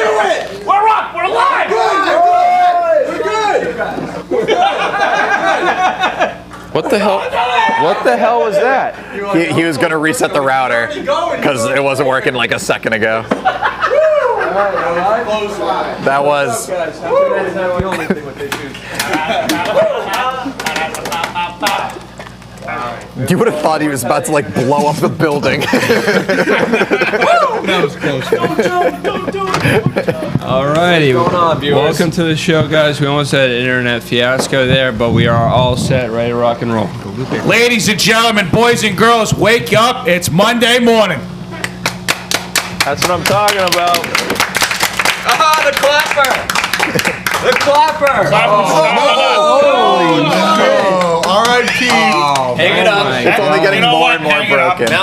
it! We're up! We're live! We're good! What the hell? What the hell was that? He was gonna reset the router because it wasn't working like a second ago. That was. You would have thought he was about to like blow up the building. That was close. Don't do it. Alrighty, What's going on, viewers? welcome to the show, guys. We almost had an internet fiasco there, but we are all set, ready to rock and roll. Ladies and gentlemen, boys and girls, wake up. It's Monday morning. That's what I'm talking about. Ah, the clapper! The clapper! Holy no! R.I.P. Hang it up. It's only getting more and more broken. I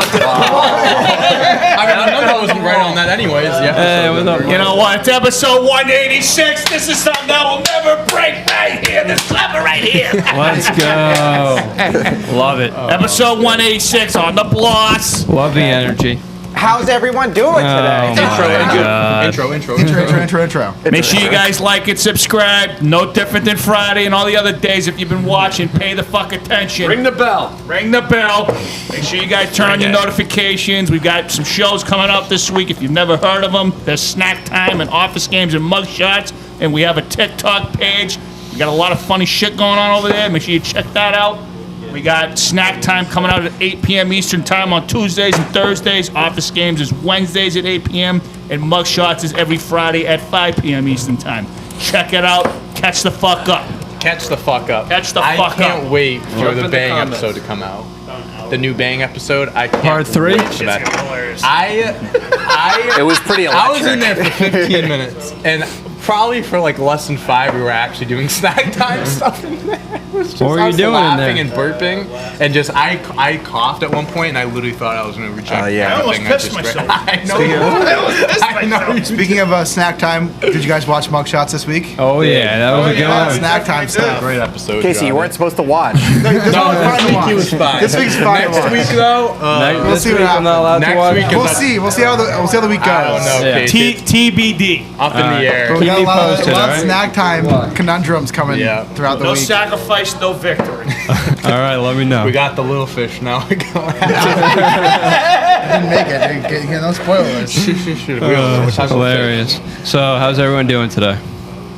mean, the number wasn't right on that anyways. Yeah. You know what? It's episode 186. This is something that will never break right here. This lever right here. Let's go. Love it. Episode 186 on the bloss. Love the energy. How's everyone doing today? Intro. Intro. Make sure you guys like and subscribe. No different than Friday and all the other days. If you've been watching, pay the fuck attention. Ring the bell. Ring the bell. Make sure you guys turn on your notifications. We've got some shows coming up this week. If you've never heard of them, there's Snack Time and Office Games and Mug Shots. And we have a TikTok page. We got a lot of funny shit going on over there. Make sure you check that out. We got Snack Time coming out at 8 p.m. Eastern Time on Tuesdays and Thursdays. Office Games is Wednesdays at 8 p.m. And Mug Shots is every Friday at 5 p.m. Eastern Time. Check it out. Catch the fuck up. Catch the fuck up. Catch the fuck I up. can't wait for Jump the in the Bang comments. episode to come out. The new Bang episode. I can't Part 3? wait for that. It was pretty I was in electric. there for 15 minutes, and probably for like less than 5, we were actually doing snack time stuff in there. It was just, What were you us doing in laughing there? and burping, and just I coughed at one point, and I literally thought I was going to reject. yeah. I almost everything pissed just read. myself. I know. I know. Speaking of snack time, did you guys watch Mug Shots this week? Oh yeah, that was a good one. Snack time stuff. Great episode. Casey, you weren't supposed to watch. This No, one's fine this to week watch. he was fine. This week's fine to Next watch. week though, This see week what I'm not allowed to happens. watch. Next week We'll see how the week goes. I don't know. Yeah. Casey. TBD. Up in the air. But we got Keep me a lot of posted, alright? snack time conundrums coming Yeah. throughout the No week. sacrifice, no victory. All right, let me know. We got the little fish now. We go. Didn't make it. Get no spoilers. Hilarious. So, how's everyone doing today?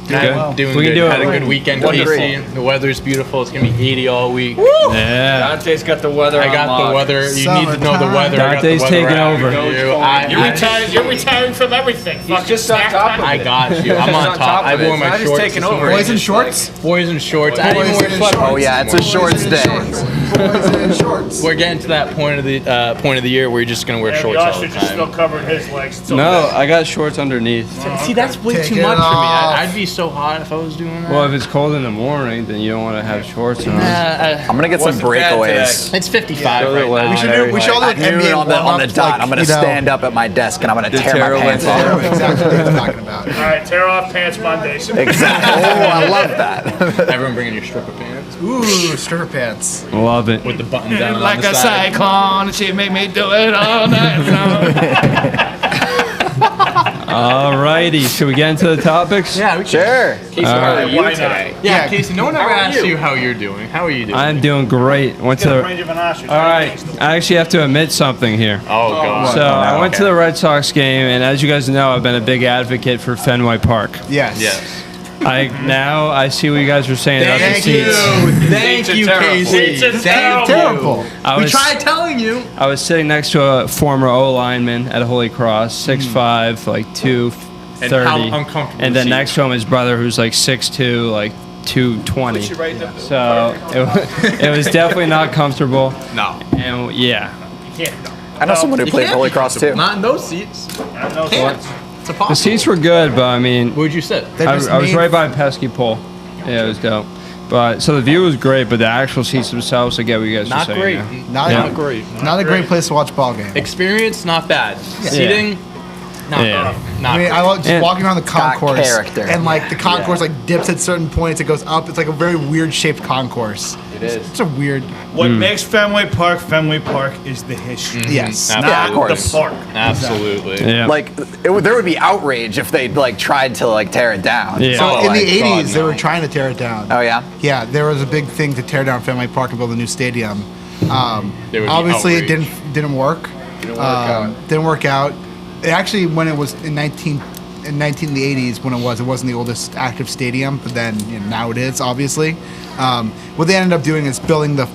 Good. Doing We can good. do it. Had a good weekend, Casey. The weather's beautiful. It's gonna be 80 all week. Yeah. Dante's got the weather I on got lock. the weather. You need to know the weather. Dante's I got the weather taking app over. for you. You're retiring from everything. Fucking just on snack top time. of I got you. I'm He's on top. I of it. wore my Now he's shorts. taking this over. morning. Boys in shorts? Boys in shorts. I didn't even wear sweatpants. Oh yeah, it's a shorts day. Boys in shorts. We're getting to that point of the year where you're just gonna wear shorts all the Josh is still time. covering his legs. It's No, okay. I got shorts underneath. See, that's way Take too it much for me. off. I'd be so hot if I was doing that. Well, if it's cold in the morning, then you don't want to have shorts on. I'm gonna get some breakaways. It's 55 Go right to the now. We should all do At noon NBA on the warm-ups, dot. like, I'm gonna you know. stand up at my desk and I'm gonna tear Tara my pants Lynn. I know off. exactly what you're talking about. All right, tear off pants Mondays. Exactly. Oh, I love that. Everyone bringing your stripper pants Ooh, stripper pants. Love it. with the button down Like on the a side. cyclone, she made me do it all night long. Alrighty, should we get into the topics? Yeah, we Sure. Casey, how are you today? Yeah, Yeah. Casey, no one ever asked you how you're doing. How are you doing? I'm doing great. Went to the. Range of an ostrich. All right, I actually have to admit something here. Oh, God. So I went to the Red Sox game, and as you guys know, I've been a big advocate for Fenway Park. Yes. Yes. I see what you guys were saying about the Thank you. seats. Thank you, terrible. Casey. Seats are Thank Terrible. you. I We was, tried telling you. I was sitting next to a former O lineman at Holy Cross, 6'5", like 230, And how uncomfortable and then the next to him his brother, who's like 6'2", like 220. So it was definitely not comfortable. No. And yeah, I know someone who played Holy Cross too. Not in those seats. Can't. It's a the seats were good, but I mean, Where'd you sit? They're I just was made- right by a pesky pole. Yeah, it was dope. But so the view was great, but the actual seats themselves, I get what you guys Not were saying. great. yeah. Not, Yeah. a, great. not a great place to watch ball game. Experience, not bad. Seating, not Yeah. bad. Not I mean, great. I love just And- walking around the concourse, character. and like the concourse like dips at certain points. It goes up. It's like a very weird shaped concourse. It's a weird. What makes Fenway Park is the history. Yes. Not Yeah, of course. the park. Absolutely. Yeah. Like, there would be outrage if they like tried to like tear it down. Yeah. So in my the God, 80s, they no. were trying to tear it down. Oh yeah. Yeah, there was a big thing to tear down Fenway Park and build a new stadium. There would be Obviously, it outrage. didn't work. Didn't work out. It actually, when it was in the 80s, when it wasn't the oldest active stadium, but then now it is, obviously. What they ended up doing is building the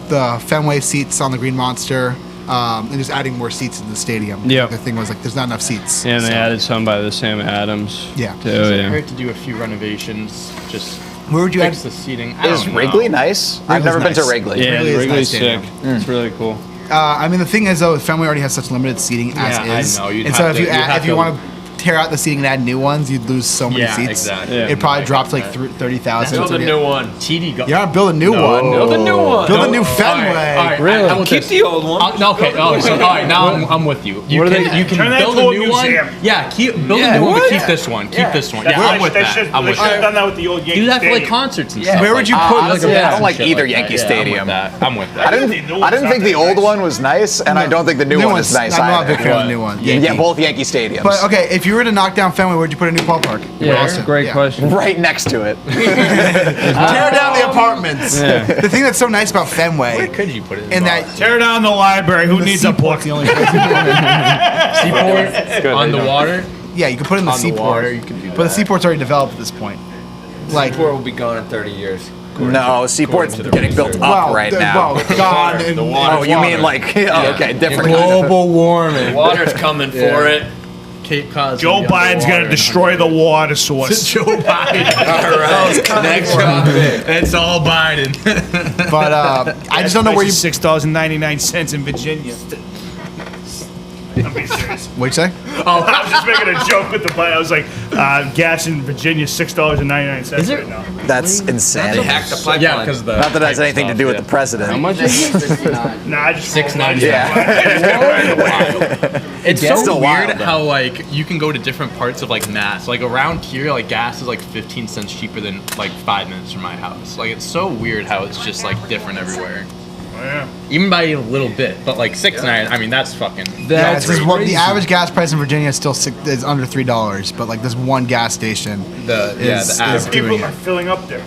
Fenway seats on the Green Monster and just adding more seats in the stadium. Yep. The thing was like, there's not enough seats. And they So, added some by the Sam Adams. Yeah. Too, It yeah. hurt to do a few renovations. Just Where would you fix add? the seating. Is Wrigley nice? I've never been to nice. Wrigley. Yeah, Wrigley is Wrigley's nice stadium. sick. It's really cool. I mean, the thing is, though, Fenway already has such limited seating as Yeah, I is. know. You'd And so have if to- you you'd have if you to- want to tear out the seating and add new ones, you'd lose so many Yeah, seats. exactly. Yeah. It'd probably drop to like 30,000. Build a new one. TD go. You gotta build a new one. Build a new one. Build a new All Fenway. right, all right, Really? how about Keep this? the old one. Okay. Oh, so all right. Now I'm with you. You What are can they- you can Turn that build into a a new one. museum. Yeah, build Yeah, a new one, but what? keep this one. Keep this one. That's Yeah, I'm what with they that. should, I'm they with should have that. done that with the old Yankee Do that for like Stadium. concerts and Yeah. stuff. Where would you like- put, honestly, like, a I don't like shit either that. Yankee Yeah, Stadium. I'm with that. I didn't think the old one was nice, and I don't think the new one is nice I'm not a either. big fan of the new one. Yeah, both Yankee stadiums. But okay, if you were to knock down Fenway, where'd you put a new ballpark? Yeah, that's a Boston. great Yeah. question. Right next to it. Tear down the apartments. Yeah. The thing that's so nice about Fenway, Where could you put it? and that Tear down the library. Who the needs a book? seaport's the only place. seaport on the water. Yeah, you can put it in the On the seaport, water, you can do but the seaport's already developed at this point. Like, Seaport will be gone in 30 years. No, Seaport's to the getting built research. up right now. well, gone. The and- water. Oh, you mean like okay, different. Global warming. Water's coming for it. Cape Cod's Joe Biden's going to destroy the water source. Joe Biden. All right. Next topic. It's all Biden. But I just don't know where you. $6.99 in Virginia. I'm being serious. What'd you say? I was just making a joke with the button. I was like, gas in Virginia, $6.99 right now. That's They insanity. hacked the pipeline. Yeah, because the Not that it has anything to do with the president. How much is it? Nah, I just $6.99. It's so Still weird wild, though. how like you can go to different parts of like Mass. Like around here, like gas is like 15 cents cheaper than like 5 minutes from my house. Like it's so weird how it's just like different everywhere. Yeah. Even by a little bit, but like $6.99. I mean, that's fucking. Yeah, That's it's just what the crazy. average gas price in Virginia is still is under $3, but like this one gas station The is average. doing People are it. filling up there.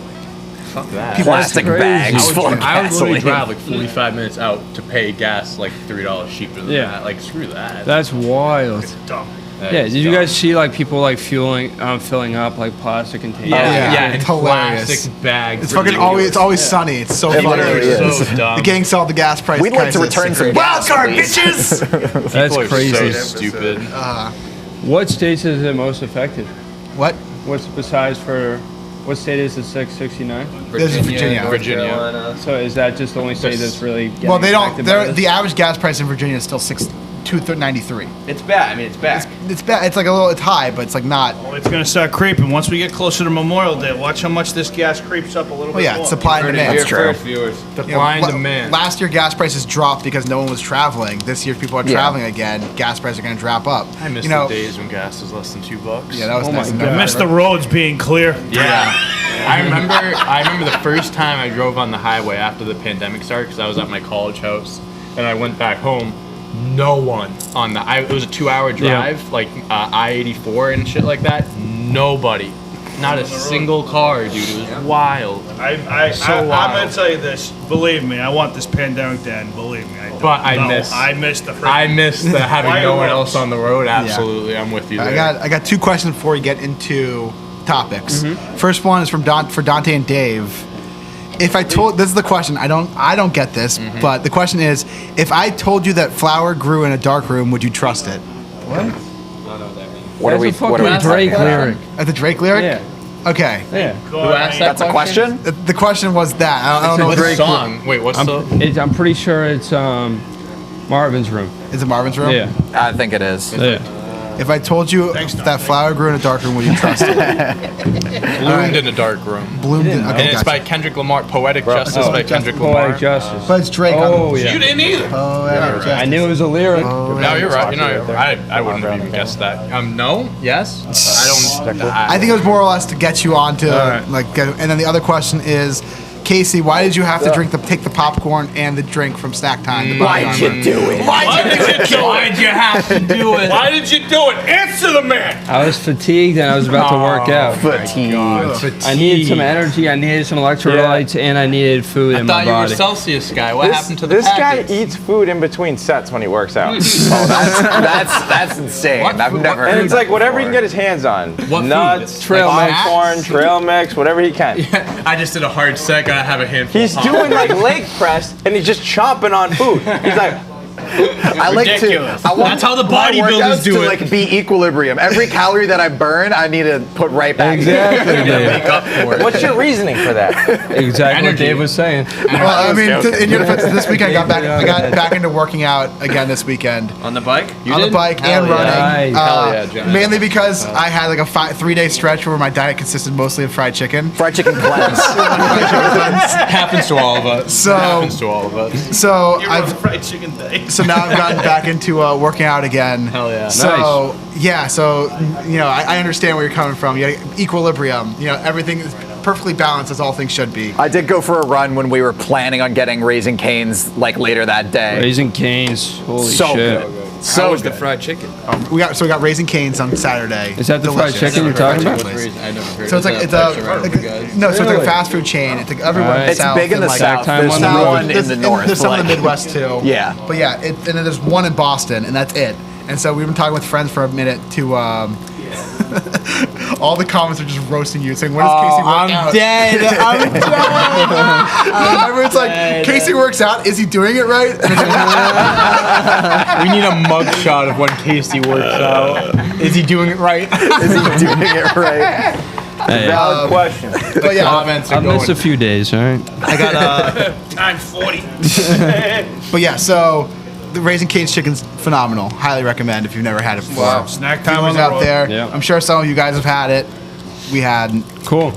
Fuck that. Plastic crazy. bags full of I would literally gasoline. drive like 45 minutes out to pay gas like $3 cheaper than Yeah. that. Like screw that. That's wild. Dumb. That Yeah, is did you dumb. guys see like people like filling up like plastic containers? Yeah, Yeah, in it's hilarious. plastic bags. It's fucking always. It's always sunny. It's so It funny. literally is. so dumb. The gang saw the gas price. We'd like to crisis. return some Wild gas, card, please. bitches. That's People are crazy. So stupid. What states is it most affected? What? What's besides for what state is it 669? This is Virginia. North Virginia. Carolina. So is that just the only state that's really getting Well, they don't. affected by this? The average gas price in Virginia is still $2.93. It's bad. I mean, it's back. It's bad. It's like a little. It's high, but it's like not. Well, it's going to start creeping. Once we get closer to Memorial Day, watch how much this gas creeps up a little Well, bit yeah, more. it's supply and Heard it demand. here true. first, viewers. You know, Supply and demand. Last year, gas prices dropped because no one was traveling. This year, people are Yeah. traveling again. Gas prices are going to drop up. I miss you know, the days when gas was less than $2. Yeah, that was Oh nice. my and I God. miss the roads being clear. Yeah. I remember the first time I drove on the highway after the pandemic started because I was at my college house and I went back home. No one on it was a 2-hour drive, like I-84 and shit like that. Nobody. Not a single car, dude. It was wild. I'm wild. going to tell you this. Believe me, I want this pandemic to end. Believe me, I don't. But I No, miss- I miss the I miss the having Why no one roads? else on the road. Absolutely, I'm with you there. I got 2 questions before we get into topics. Mm-hmm. First one is for Dante and Dave. If I told this is the question, I don't get this, Mm-hmm. but the question is, if I told you that flour grew in a dark room, would you trust it? What are we? That's a What are we? fucking Drake lyric. At the Drake lyric? Yeah. Okay. Yeah. Who asked that That's a question. The question was that. I don't know. What Drake song? Wait, what's the? I'm pretty sure it's Marvin's room. Is it Marvin's room? Yeah. I think it is. Yeah. If I told you that flour grew in a dark room, would you trust it? Bloomed in a dark room. Bloomed in. And Okay, it's by gotcha. Kendrick Lamar. Poetic Justice by Kendrick Poetic Lamar. Justice. But it's Drake. Oh on yeah. You didn't either. Poetic I knew it was a lyric. No, you're right. I wouldn't have even guessed that. No. Yes. I don't. I think it was more or less to get you on to Alright. and then the other question is, Casey, why did you have to take the popcorn and the drink from snack time? The body Why'd armor? you do it? Why did you do it? Why'd you have to do it? Why did you do it? Answer the man. I was fatigued and I was about to work out. Fatigue. I needed some energy, I needed some electrolytes, and I needed food in my I thought you were a body. Celsius guy. What happened to the This guy packets? eats food in between sets when he works out. That's insane. I've never And heard it's that like whatever he before. can get his hands on. What food? Nuts, Trail mix. popcorn, trail mix, whatever he can. I just did a hard set. Gotta have a handful. He's of doing like leg press and he's just chomping on food. He's like, I like Ridiculous. to. I want That's how the my bodybuilders workouts do to it. like be equilibrium. Every calorie that I burn, I need to put right back. Exactly, make Dave. up for it. what's your reasoning for that? Exactly what Energy. Dave was saying. Well, I mean, in your defense, this week I got back into working out again this weekend. On the bike? On the bike and Hell running. yeah. Hell yeah, John. Mainly because I had like a 3-day stretch where my diet consisted mostly of fried chicken. Fried chicken cleanse. Happens to all of us. So- happens to all of us. So You're on fried chicken day. So now I've gotten back into working out again. Hell yeah. So yeah, so I understand where you're coming from. You got equilibrium. Everything is perfectly balanced as all things should be. I did go for a run when we were planning on getting Raising Cane's like later that day. Raising Cane's. Holy So shit. good. How So was the good. fried chicken? We got Raising Cane's on Saturday. Is that the fried Delicious. chicken you're talking about? I never heard So it's of like that. it's like a fast food chain. It's like everywhere in the It's south. big in and the like south. time There's on the no road. one in the north. There's some in the like- Midwest too. Yeah. But yeah, and then there's one in Boston, and that's it. And so we've been talking with friends for a minute to. All the comments are just roasting you, saying, "When does Casey work out?" dead. I'm dead. Everyone's like, "Casey works out. Is he doing it right?" And it's like, We need a mug shot of when Casey works out. Is he doing it right? Is he doing it right? Hey, Valid question. but yeah, Comments are I've going. missed a few days, all right? I got Times 40. But yeah, so the Raising Cane's chicken's phenomenal. Highly recommend if you've never had it before. Wow. Snack time on Viewers the out road. there. Yeah. I'm sure some of you guys have had it. We hadn't. Cool.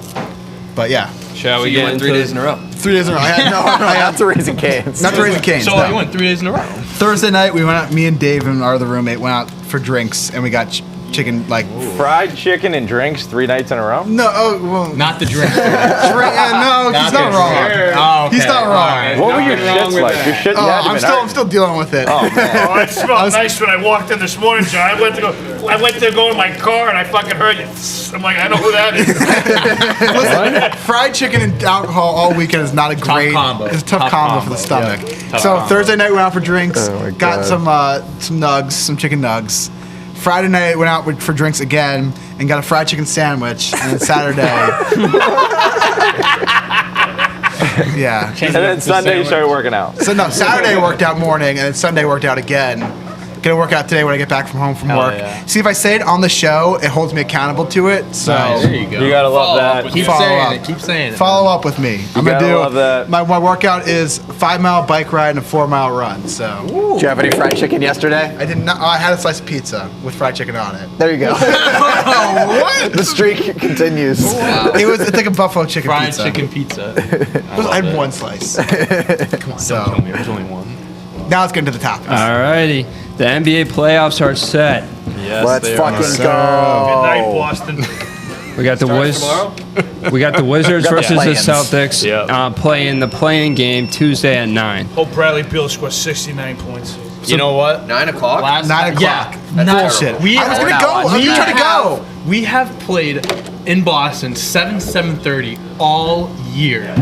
But yeah, Shall we You get went into 3 days in a row. 3 days in a row. I had I have to Raising Cane's. not the Raising Cane's. So no. you went 3 days in a row. Thursday night, we went out. Me and Dave and our other roommate went out for drinks, and we got chicken like. Fried chicken and drinks 3 nights in a row? No, oh well. Not the drink. No, he's not wrong. Oh, okay. He's not wrong. All right. What were your Nothing wrong shits with like? that. Your shit, you had to I'm been still dealing with it. Oh, it smelled nice when I walked in this morning, John. I went to go in my car and I fucking heard you. I'm like, I know who that is. Listen, fried chicken and alcohol all weekend is not a great combo. It's a tough Tough combo for combo, the stomach. yeah. Tough So combo. Thursday night we went out for drinks. Oh my got God. some nugs, some chicken nugs. Friday night went out for drinks again and got a fried chicken sandwich. And then Saturday, yeah. And then Sunday you started working out. So no, Saturday worked out morning, and then Sunday worked out again. Gonna work out today when I get back from home from work. yeah. See, if I say it on the show, it holds me accountable to it. So There you go. You gotta love that. Keep Follow saying up. it. Keep saying it. follow up with me. I'm gonna gotta do love that. my workout is 5-mile bike ride and a 4-mile run. So Did you have any fried chicken yesterday? I did not. I had a slice of pizza with fried chicken on it. There you go. What? The streak continues. It's like a buffalo chicken Fried pizza. chicken pizza. I had one slice. Come on. So There's only one. now let's get into the topics. Alrighty. The NBA playoffs are set. Yes, Let's they fucking Sir. Good night, go. Boston. We got the Wizards versus the play-ins. Celtics Yeah. playing the playing game Tuesday at 9. Hope Bradley Beal scores 69 points. You know what? 9 o'clock? Last 9 o'clock. Yeah. That's Nine- bullshit. We I was gonna are go. not- I'm we trying to go. We have played in Boston 7:30 all year,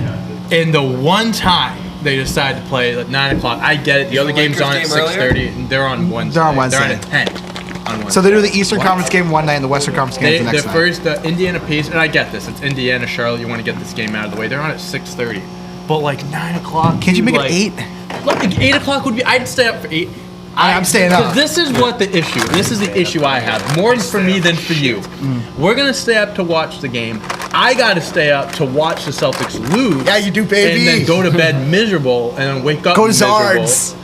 and the one time they decided to play at 9 o'clock, I get it. The other the game's Lakers on at game earlier? 6:30, and they're on Wednesday. They're on They're on Wednesday. at 10 on Wednesday. So they do the Eastern Conference game one night and the Western Conference game the The next night. first Indiana Pacers, and I get this. It's Indiana, Charlotte. You want to get this game out of the way. They're on at 6:30, but like 9 o'clock. Can't you make like, it 8? Like 8 o'clock would be. I'd stay up for 8. I'm staying up. This is what the issue. This is the issue I have. More for me than for you. We're gonna stay up to watch the game. I gotta stay up to watch the Celtics lose. Yeah, you do, baby. And then go to bed miserable, and then wake up Go to miserable. Zards.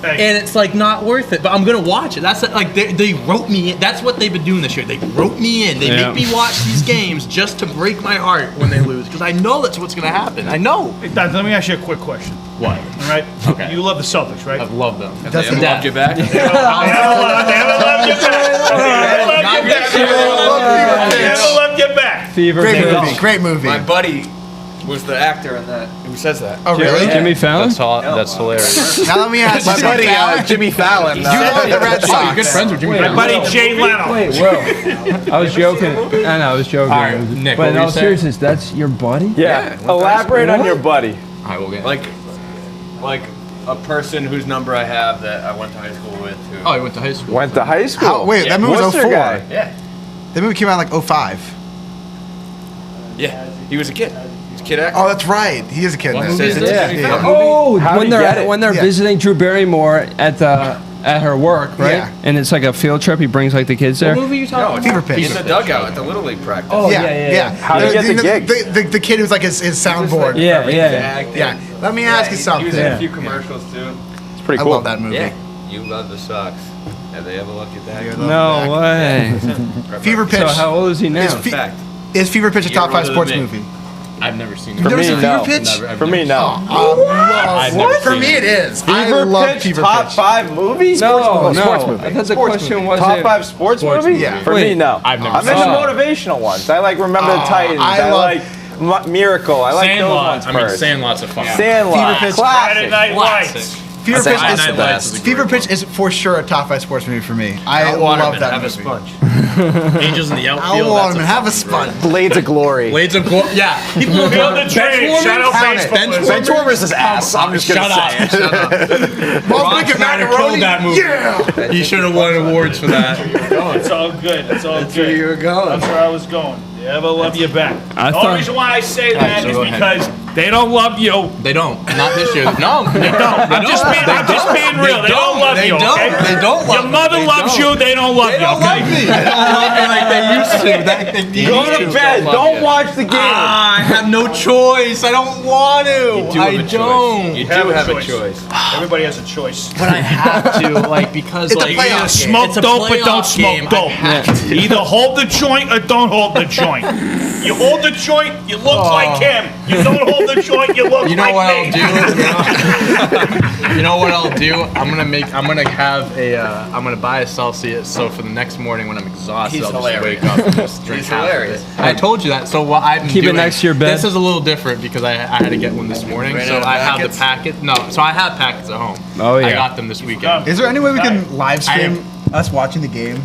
And it's like not worth it. But I'm gonna watch it. That's like they wrote me in. That's what they've been doing this year. They wrote me in. They Yeah. make me watch these games just to break my heart when they lose, because I know that's what's gonna happen. I know. Hey, Don, let me ask you a quick question. What? All right? Okay. You love the Celtics, right? I love them. They haven't loved you back? They haven't loved you back. They haven't loved you back. Fever Great pitch. movie. Great movie. My buddy was the actor in that. Who says that? Oh, really? Jimmy Fallon? That's hilarious. Now let me ask you My buddy something. Jimmy Fallon. You love the Red Sox. Good friends with Jimmy My Fallon. buddy Jay Leno. Wait, whoa. I was joking. I know, I was joking. All right, Nick, but what in were all you saying? seriousness, that's your buddy? Yeah. Elaborate on your buddy. All right, we'll get Like a person whose number I have that I went to high school with. Who, Oh, he went to high school. Went to high school. How, wait, that movie was Worcester 04. guy. yeah. That movie came out like 05. Yeah. He was a kid. He was a kid actor. Oh, that's right. He is a kid. What now. movie is this? Yeah. Jimmy Fallon. Oh, How'd he get it? when they're Yeah. visiting Drew Barrymore at her work, right? Yeah. And it's like a field trip. He brings like the kids there. What movie are you No, talking Fever Pitch. He's in the dugout at the Little League practice. Oh, yeah. How'd he get the gig? The kid who's like his soundboard. Yeah, yeah. Yeah. Let me ask you He something. was in a few commercials too. It's pretty I cool. love that movie. Yeah. You love the Sox. Have they ever looked at that? No way. Fever Pitch. So how old is he now? Is Fact. Is Fever Pitch a top 5 older sports than me. movie? I've never seen For it. Never me, seen no. Fever Pitch? Never- I've For me, never no. I've never For seen me, it is. I Fever love Pitch, Fever top Pitch. 5 movies? No, Sports no. movie. I thought the Sports question movie. was Top it- 5 sports movie? Yeah. For Wait. me, no. I've never I'm seen into it. motivational ones. I like Remember the Titans. I I, love- like Miracle. I like those Sandlot. ones I mean, first. Sandlot's a fun. Sandlot. Fever Pitch. Friday Classic. Night Lights. Fever Pitch Friday is Night Lights is a Fever Pitch is for sure a top 5 sports movie for me. I love Waterman, that have movie. a sponge. Angels in the Al outfield. Waterman, have a sponge. Blades of Glory. Blades of Glory. Yeah. People Look on the train. Shout out Count it. baseball. Benchwarmers is ass. I'm just going to say it. Shut up. Most Ron wicked Schneider macaroni. killed that movie. Yeah. He should have won awards for that. It's all good. It's all good. where you were going. That's where I was going. You ever love you back. I The thought- only reason why I say that so is go ahead. because they don't love you. They don't. Not this year. No. I'm just being real. They don't love you. Okay? They don't love Your mother loves you. They don't love you. Okay? me. They don't love me like they used to. Go to bed. Don't watch the game. I have no choice. I don't want to. I don't. You do have a choice. Everybody has a choice. But I have to, like, because It's a like playoff Either game. smoke It's a dope or playoff don't smoke game. I dope. have Either hold the joint or don't hold the joint. You hold the joint, you look like him. You don't hold the joint, you look You know like what me. I'll do? You know what I'll do? I'm gonna buy a Celsius. So for the next morning when I'm exhausted, He's I'll hilarious. just wake up and just drink He's half of hilarious. it. I told you that. So what I've been Keep it doing, next to your bed. This is a little different because I had to get one this morning. Ran So out of I have packets? the packet. No, so I have packets at home. Oh, yeah. I got them this weekend. Is there any way we can live I stream us watching the game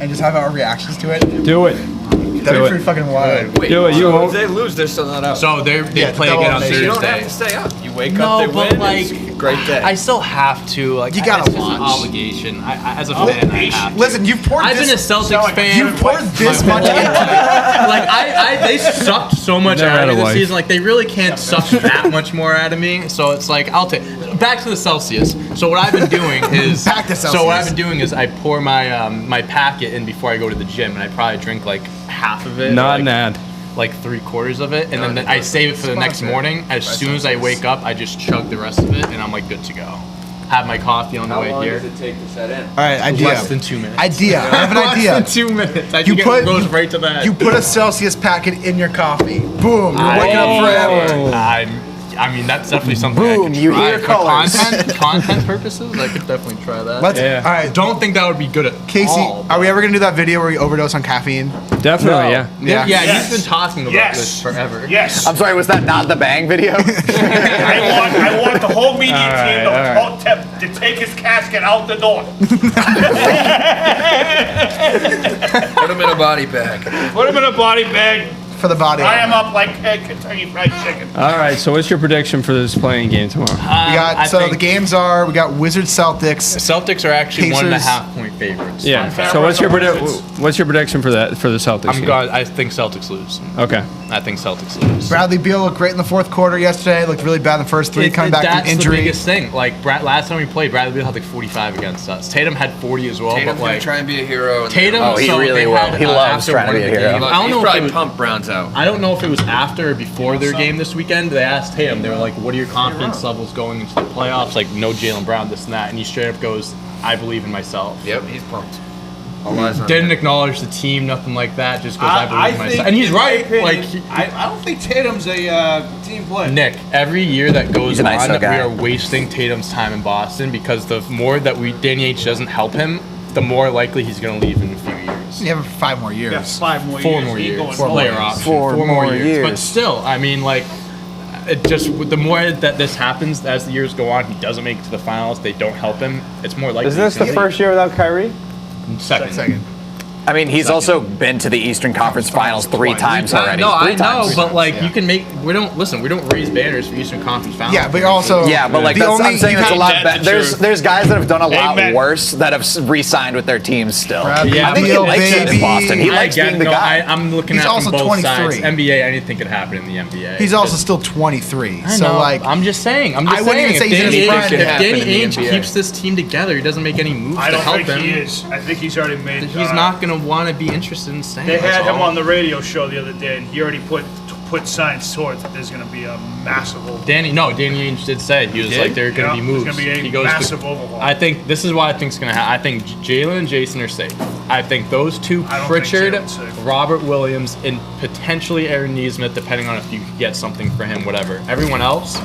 and just have our reactions to it? Do it. That'd Do be it. pretty fucking wild. Wait, Do it, you so won't. if they lose, they're still not out. So they Yeah, play double again on elimination. you don't have to Thursday. stay up. You wake No, up, they but win. like, it's a great day. I still have to. Like, You gotta it's just an watch. obligation. As a fan, I have to. Listen, you've poured I've been a this. Celtics fan. You've poured this my much whole into life. Like they sucked so much Never out had of a me this wife. season. Like they really can't suck that much more out of me. So it's like I'll take. Back to the Celsius. So what I've been doing is. Back to So what I've Celsius. been doing is I pour my my packet in before I go to the gym, and I probably drink like half of it. Not like, an ad. like 3/4 of it, and then I save it for the next morning. As soon as I wake up, I just chug the rest of it, and I'm like good to go. Have my coffee on the How way long here. does it take to set in? All right, idea. Less than 2 minutes. Idea. I have an idea. Less than 2 minutes. I You think put it goes right to that. You put a Celsius packet in your coffee. Boom. You're waking up forever. I mean, that's definitely something I Boom, could you try hear for colors. content purposes. I could definitely try that. Let's. Yeah. All right, Don't think that would be good at Casey, all. are we ever gonna do that video where we overdose on caffeine? Definitely, yeah. Yeah. Yeah, Yes. he's been talking about Yes. this forever. Yes. I'm sorry, was that not the Bang video? I want the whole media team all to take his casket out the door. Put them in a body bag. Put him in a body bag. For the body. Fry him up like Kentucky Fried Chicken. All right, so what's your prediction for this playing game tomorrow? We got. I So think the games are. We got Wizards Celtics. Celtics are actually Pacers. 1.5 point favorites. Yeah. fair So what's your Wizards. what's your prediction for that for the Celtics? I'm game? going. I think Celtics lose. Okay. I think Celtics lose. Bradley Beal looked great in the fourth quarter yesterday. Looked really bad in the first three. Coming back that's from injury. the biggest thing. Like last time we played, Bradley Beal had like 45 against us. Tatum had 40 as well. Tatum's but gonna like try and be a hero. and Tatum, Oh, he so really they will. had, He loves after trying to one be of a the hero. games- I don't He's know if probably it was, pumped Browns out. I don't know if it was after or before their game this weekend. They asked Tatum. They were like, "What are your confidence levels going into the playoffs?" Like, no Jaylen Brown, this and that, and he straight up goes, "I believe in myself." Yep, he's pumped. All eyes on Didn't him. acknowledge the team, nothing like that. Just goes, "I believe in myself," think, and he's in my right. opinion, Like I don't think Tatum's a team player. Nick, every year that goes He's an on, ISO that guy. we are wasting Tatum's time in Boston because the more that Danny H doesn't help him, the more likely he's going to leave in a few years. Yankees. You have it for 5 more years. Yeah, 5 more years. 4 more He years. going Player nowhere. option. 4 more But years. still, I mean, like, it just the more that this happens as the years go on, he doesn't make it to the finals. They don't help him. It's more likely. Isn't this the first year without Kyrie? Second. I mean, he's also been to the Eastern Conference Finals 3 times already. No, I 3 times. know, but like you can make. We don't raise banners for Eastern Conference Finals. Yeah, but also Yeah, but like the that's, only I'm saying you it's a have- lot That's better. the There's truth. there's guys that have done a lot Amen. worse that have re-signed with their teams still. Bradley Yeah, I think he Beal, likes it in baby. Boston. He likes being the guy. I'm looking He's at also from both 23. sides. NBA, anything could happen in the NBA. He's also still 23. I So know, like I'm just saying. I wouldn't even if say he's in Danny his prime. Ainge, Could if happen Danny in the Ainge NBA. keeps this team together, he doesn't make any moves I to don't help think him. he is. I think he's already made. He's not gonna want to be interested in staying. They that's had him all. on the radio show the other day, and he already put signs towards that there's going to be a massive overhaul. Danny Ainge did say he was did? like there are going to be Yeah, moves. there's gonna be a He goes massive overhaul. I think this is what I think is going to happen. I think Jalen and Jason are safe. I think those two, I don't think Pritchard, Jalen's safe. Robert Williams, and potentially Aaron Nesmith, depending on if you could get something for him, whatever. Everyone else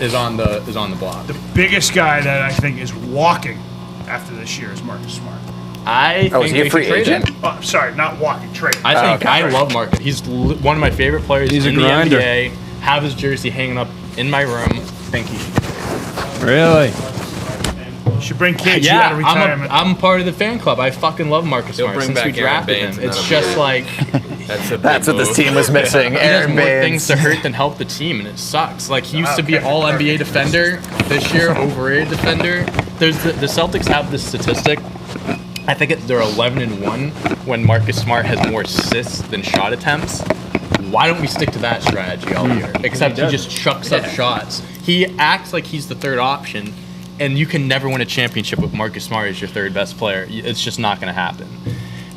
is on the block. The biggest guy that I think is walking after this year is Marcus Smart. I think Oh, is he a they free should trade agent? him. Oh, sorry, not walking, trade. I think okay. I love Marcus. He's one of my favorite players He's a in grinder. the NBA. Have his jersey hanging up in my room. Think he should. Really? Should bring KG out of retirement. I'm part of the fan club. I fucking love Marcus Smart bring since we back Aaron drafted Baines, him. and It's that'll just be like That's what this team was missing. he does Aaron more Baines. things to hurt than help the team, and it sucks. Like he used to be all NBA defender. This year, overrated defender. There's the Celtics have this statistic. I think they're 11-1 when Marcus Smart has more assists than shot attempts. Why don't we stick to that strategy all year? Except he just chucks up shots. He acts like he's the third option, and you can never win a championship with Marcus Smart as your third best player. It's just not going to happen.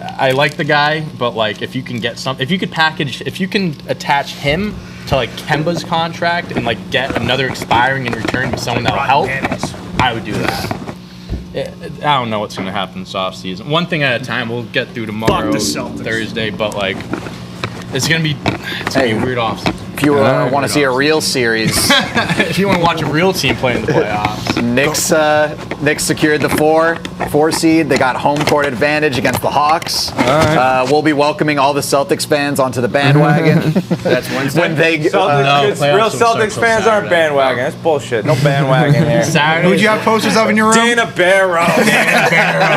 I like the guy, but like if you can get if you can attach him to like Kemba's contract and like get another expiring in return with someone that'll help, I would do that. I don't know what's going to happen this offseason. One thing at a time. We'll get through tomorrow, the Celtics. Thursday, but like it's going to be a weird offseason. If you want to see a real series, If you want to watch a real team play in the playoffs, Knicks secured the 4 seed. They got home court advantage against the Hawks. We'll be welcoming all the Celtics fans onto the bandwagon. That's Wednesday. when they Celtics, no, it's- playoffs real don't start Celtics till fans aren't Saturday. bandwagon. That's bullshit. No bandwagon here. Saturday. who'd you have posters of in your room? Dana Barrow.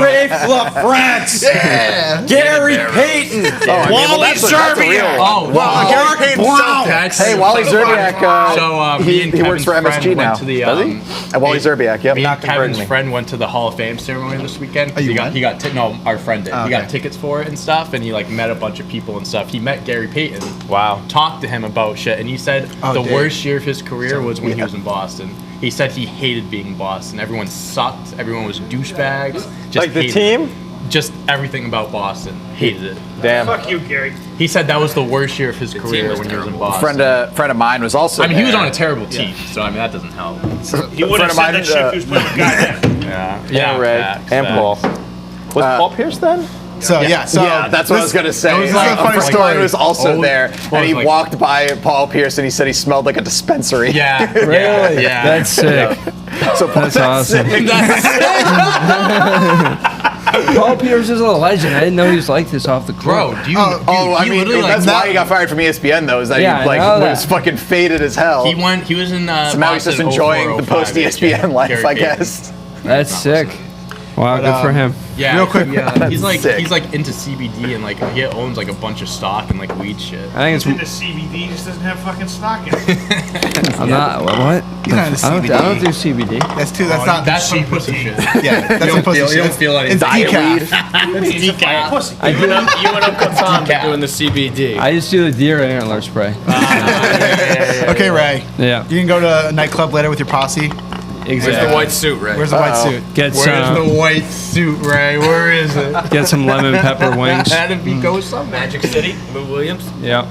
Rafe LaFrance. Yeah. Gary Payton. Wally Zerbiak. Oh, Well, Gary Payton Brown. Hey, Wally Zerbiak. So me and he works Kevin's for MSG friend now. went to the, Does he? Wally Zerbiak. Yep. Me Not and converting Kevin's me. friend went to the Hall of Fame ceremony this weekend. you He went? got no, our friend did. Oh, He got okay. tickets for it and stuff, and he like met a bunch of people and stuff. He met Gary Payton. Wow. Talked to him about shit, and he said Oh, the Dave. worst year of his career was when he was in Boston. He said he hated being in Boston. Everyone sucked. Everyone was douchebags. Just Like the hated team? it. Just everything about Boston. Hated it. Damn. Fuck you, Gary. He said that was the worst year of his career was when he was in terrible. Boston. Friend of mine was also. I mean, he was there. on a terrible team, so I mean that doesn't help. He would have friend of said mine, that shit if he was playing with Guy. Yeah, Ray facts, and facts. Paul. Was Paul Pierce then? So yeah, so Yeah, that's what I was gonna say. it was A like- friend funny of mine story. was also Oh, there, well, and he like- walked by Paul Pierce, and he said he smelled like a dispensary. Yeah. Really? Yeah. That's sick. So That's awesome. Paul Pierce is a legend. I didn't know he was like this off the court. Bro, do you? Oh, I he mean, literally, that's like, why he got fired from ESPN, though, is that Yeah, he I like know was that. fucking faded as hell. He went. He was in. so now he's just Boston enjoying the 04, post 05 ESPN life, Gary I Payton. guess. That's sick. Wow, good for him. Yeah, Real quick. he's like Sick. he's like into CBD and like he owns like a bunch of stock and like weed shit. I He's think into CBD, he just doesn't have fucking stock in it. it's. I'm not. What? He's not into I don't CBD. do CBD. That's too. That's not. That's some pussy shit. Yeah, that's some pussy You shit. don't feel any It's diet decaf. It's decaf. Pussy. I do. You and Uncle Tom been doing the CBD. I just do the deer antler spray. Okay, Ray. Yeah, You can go to a nightclub later with your posse. Where's the exactly. white suit, right? Where's the white suit? Get Where's some. the white suit, Ray? Where is it? Get some lemon pepper wings. That'd be go somewhere. Magic City? Lou Williams? Yeah.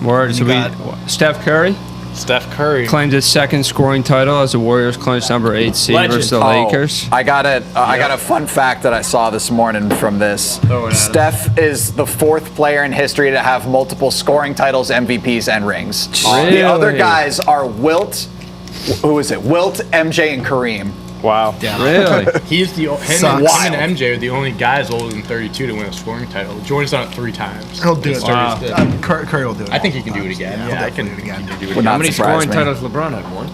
Word. So got Steph Curry Steph Curry. claimed his second scoring title as the Warriors clinched number 8 seed Legend. versus the Oh, Lakers. I got a fun fact that I saw this morning from this. Throw it at Steph is the 4th player in history to have multiple scoring titles, MVPs, and rings. The other Really? guys are Wilt. Who is it? Wilt, MJ, and Kareem. Wow. Really? He's him Sucks. and MJ are the only guys older than 32 to win a scoring title. Jordan's done it 3 times. He'll do it. Wow. Curry will do it. I think he can do it again. Yeah, Yeah, I he'll can definitely do it again. do it Would again. not How many surprise scoring me. titles LeBron had? One.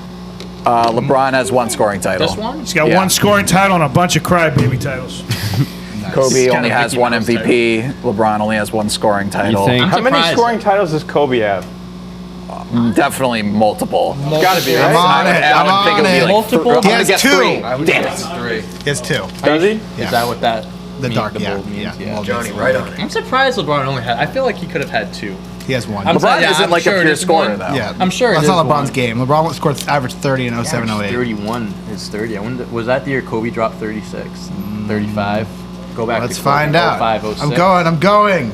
LeBron has 1 scoring title. Just one? He's got Yeah. 1 scoring title and a bunch of crybaby titles. Kobe Kind only of has Mickey 1 Mouse MVP. LeBron only has 1 scoring title. think? How many surprised. scoring titles does Kobe have? Definitely multiple. Gotta be, I'm right? on it. I'm I think on it would be it. like Multiple? I'm He gonna has guess 2. 3. I would Damn guess it. 3. He has 2. Does he? Yeah. Is that what that The dark, the yeah. bold means? Yeah. Johnny, right on it. I'm surprised LeBron only had. I feel like he could have had 2. He has 1. I'm LeBron saying, yeah, isn't I'm like sure a it pure is scorer, one. though. Yeah, I'm sure it that's is not LeBron's one. game. LeBron scored averaged 30 in 07, 08. 31 is 30. I wonder, was that the year Kobe dropped 36, 35? Go back. Let's to Kobe, find out. 05, 06. I'm going.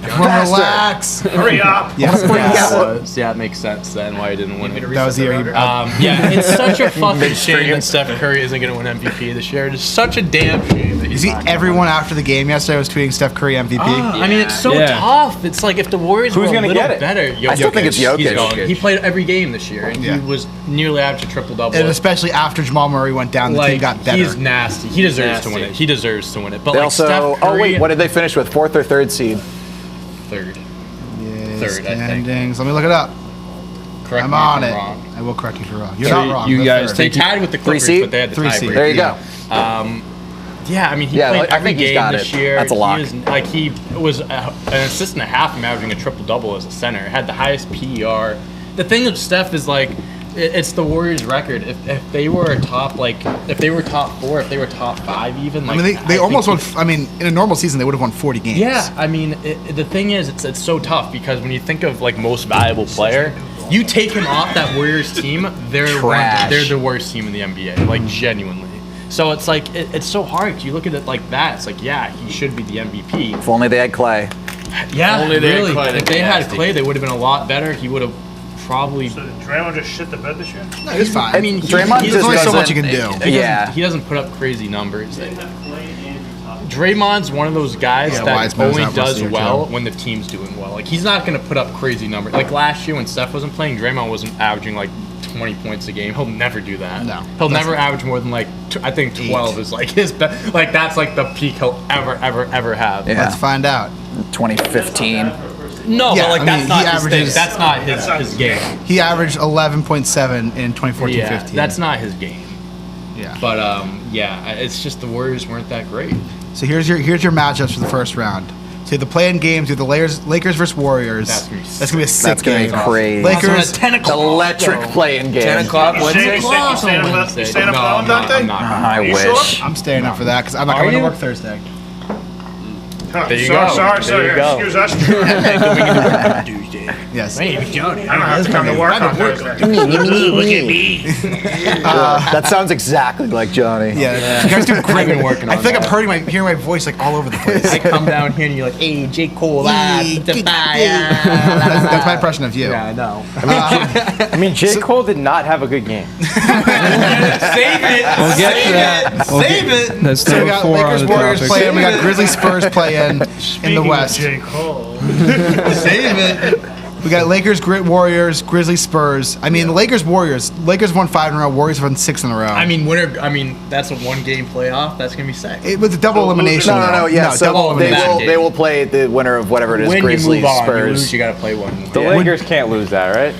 Everyone relax. Hurry up. Yes, yes. Yeah, it makes sense then why he didn't win it. That was the year he. Yeah, it's such a fucking shame that Steph Curry isn't going to win MVP this year. It's such a damn shame that You he's see, not gonna everyone win. after the game yesterday was tweeting Steph Curry MVP. I mean, it's so Yeah. tough. It's like if the Warriors Who's were a gonna little get it? better. I still think it's Jokic. He's going. He played every game this year, and Yeah. he was nearly average a triple-double. And especially after Jamal Murray went down, the team got better. He's nasty. He deserves to win Nasty. it. He deserves to win it. But They like also. Steph Curry, Oh wait, what did they finish with? 4th or 3rd seed? third. Yes, third, I think. standings. Let me look it up. Correct I'm me on if it. I'm wrong. I will correct you if you're wrong. You're So not wrong. you They're guys third. They think you- tied with the 3 Clippers, seed? but they had the 3 seed. tiebreaker. There you go. Yeah, I mean, he Yeah, played I every think he's game got this it. year. That's a lock. He is, like he was an assist and a half from averaging a triple double as a center. Had the highest PER. The thing with Steph is like, it's the Warriors' record. If they were a top if they were top 4, if they were top 5 even. Like, I mean, they I almost think won. I mean, in a normal season, they would have won 40 games. Yeah, I mean, the thing is, it's so tough because when you think of like most valuable player, you take him off that Warriors team, Trash. they're the worst team in the NBA, like genuinely. So it's like it's so hard. You look at it like that. It's like, yeah, he should be the MVP. If only they had Clay. Yeah, Only they had really. Clay, If they'd they be had nasty. Clay, they would have been a lot better. He would have probably. So did Draymond just shit the bed this year? No, he's fine. I mean, Draymond he's there's only so much doesn't- you can do. Yeah. He doesn't put up crazy numbers. Draymond's one of those guys Yeah, that Wiseman's only out most does of the year, well too. when the team's doing well. Like he's not going to put up crazy numbers. Like last year when Steph wasn't playing, Draymond wasn't averaging like 20 points a game. He'll never do that. No. He'll never average more than like I think 12 is like his best. Like that's like the peak he'll ever have. Yeah. Let's find out. 2015. No, Yeah, but like I that's mean, not he his thing. averages- That's not his game. He averaged 11.7 in 2014-15. Yeah, that's not his game. Yeah. But yeah, it's just the Warriors weren't that great. So here's your matchups for the first round. So the play-in games, you have the Lakers versus Warriors. That's gonna be That's gonna be a sick That's gonna game. be crazy. Lakers. 10 o'clock. Electric playing game. 10 o'clock You Wednesday. staying up Wednesday. you staying up No, for I'm not- Dante? I'm not. I You wish. sure? I'm staying up for that because I'm not Are going to you? work Thursday. There you sorry, go. Sorry, There you go. excuse us. Yes. Johnny. I don't have to come to work on Thursday. Look at me. That sounds exactly like Johnny. Yeah. You guys do great. been working I on feel like that. I'm hearing my voice like all over the place. I come down here and you're like, hey, J. Cole, That's my impression of you. Yeah, I know. I mean, J. Cole did not have a good game. Save it. We'll get to that. Save it. That's So we number got 4 on Lakers the Warriors topic. play in. We got Grizzlies Spurs play in the Speaking of West. J. Cole. Save it. We got Lakers, Warriors, Grizzlies, Spurs. I mean, Lakers, Warriors. Lakers won 5 in a row. Warriors won 6 in a row. I mean, that's a one-game playoff. That's gonna be sick. it was a double elimination. No. Yeah. So double they elimination. they will play the winner of whatever it is. When Grizzlies, you move on, you Spurs. lose. You gotta play one. The Lakers can't lose that, right?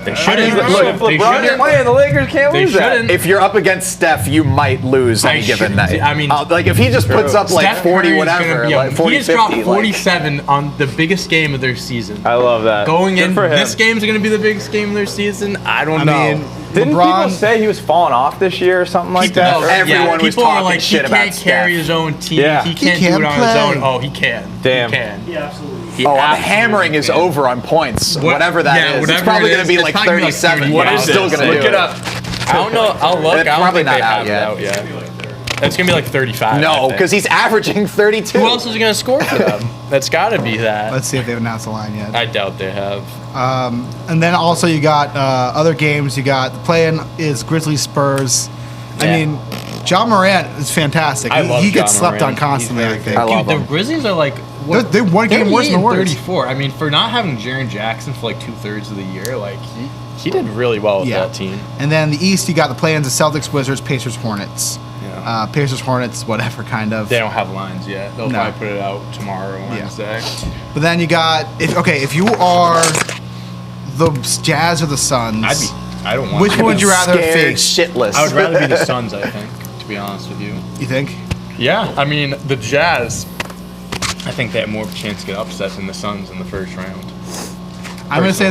They shouldn't. Look, if They LeBron shouldn't. is playing, the Lakers can't They lose that. shouldn't. If you're up against Steph, you might lose any given night. I mean, like if he just puts up like Steph 40 Curry's whatever, gonna be like he 40 just 50, dropped like- 47 on the biggest game of their season. I love that. Going Good in, for him. this game's gonna be the biggest game of their season. I don't know. mean, Didn't LeBron. people say he was falling off this year or something like People- that? Everyone was people are talking like, shit he about can't carry Steph. his own team. Yeah. He can't He do can it on his play. own. Oh, he can. Damn. He can. Yeah, absolutely. He Oh, and the absolutely hammering is can. over on points. What- Whatever that yeah, is. It's whatever probably it going to is. be like It's probably like 37. 30. What What is is still this? going to Look do it up. I don't know. I'll look. It's I don't probably think they not out have it yet. out yet. It's gonna be like 35. I No, think. because he's averaging 32. who else is gonna score for them? That's got to be that. Let's see if they've announced the line yet. I doubt they have. And then also you got other games. You got the play-in is Grizzlies Spurs. I Yeah. mean, John Morant is fantastic. I love He gets John slept Morant. on constantly. He's I very think. I love Dude, him. the Grizzlies are like They won a game worse than the 38 and Warriors. 34. I mean, for not having Jaren Jackson for like 2/3 of the year, like He did really well with Yeah. that team. And then the East, you got the play-ins of Celtics, Wizards, Pacers, Hornets. Yeah. Pacers, Hornets, whatever kind of. They don't have lines yet. They'll No. probably put it out tomorrow, Wednesday. But then you got if you are the Jazz or the Suns, I don't want. which one would you rather Scared face? shitless. I would rather be the Suns, I think, to be honest with you. You think? Yeah, I mean, the Jazz, I think they have more of a chance to get upset than the Suns in the first round. I'm gonna say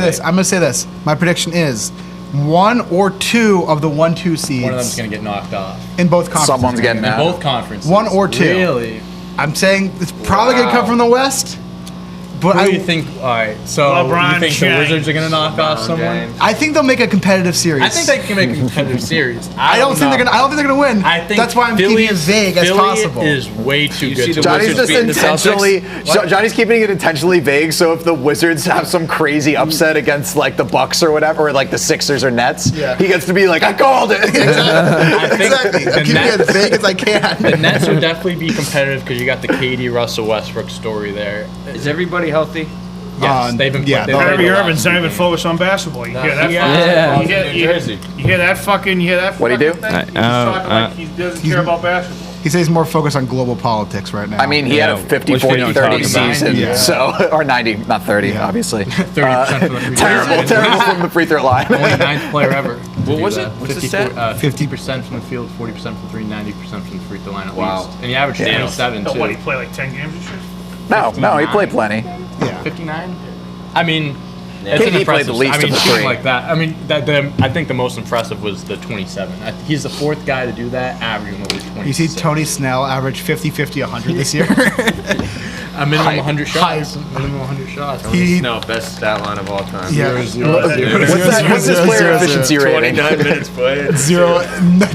this. My prediction is 1 or 2 of the 1-2 seeds One of them's going to get knocked off. in both conferences. Someone's getting In out. both conferences. 1 or 2. Really? I'm saying it's probably gonna come from the West, but Who do you think? All right, so LeBron you think James. the Wizards are going to knock off someone? I think they'll make a competitive series. I think they can make a competitive series. I don't think they're gonna win. I think that's why I'm keeping it vague as possible. Is way too good. see to the Johnny's Wizards just beating the intentionally. Celtics? Johnny's keeping it intentionally vague. So if the Wizards have some crazy upset against like the Bucks or whatever, or like the Sixers or Nets, he gets to be like, "I called it." I think Exactly. I'm keeping it as vague as I can. the Nets would definitely be competitive because you got the KD Russell Westbrook story there. Is everybody healthy? Yes, they've been. yeah, they've they'll- played Kyrie a lot Irving's of not even games. focused on basketball. You hear that? Yeah. fucking- You hear that fucking. You hear that? What'd he do? fucking thing? He's talking like he doesn't care about basketball. He says he's more focused on global politics right now. I mean, he had a Yeah, 50, which we 40, don't 30 talk about. season. Yeah. So, or 90, not 30, Yeah. obviously. 30% from the free throw line. Terrible from the free throw line. Only ninth player ever. What was it? What's the stat? 50% from the field, 40% from 3, 90% from the free throw line at Wow. least. And he averaged 87 So too. what? He played like 10 games and shit. No, he played plenty. yeah. 59? I mean, it's KD an played impressive. the least I mean, of the shooting three. like that. I mean, I think the most impressive was the 27. He's the 4th guy to do that, averaging over 20. You see Tony Snell average 50, 50, 100 this year. a minimum 100 shots. Minimum 100 shots. He- No, best stat line of all time. Yeah. What's this player efficiency rating? 29 minutes played. Zero.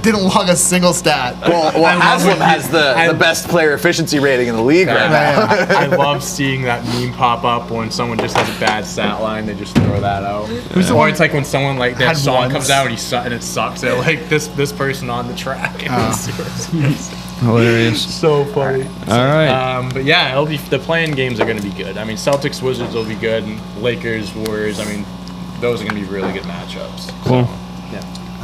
Didn't log a single stat. Well, Haslam has the best player efficiency rating in the league right now. I love seeing that meme pop up when someone just has a bad stat line. They just throw that out. Or it's like when someone like that Had song ones. comes out and and it sucks. They're like this person on the track. Hilarious. So funny. All right. But yeah, the playing games are going to be good. I mean, Celtics Wizards will be good. And Lakers Warriors. I mean, those are going to be really good matchups. Cool.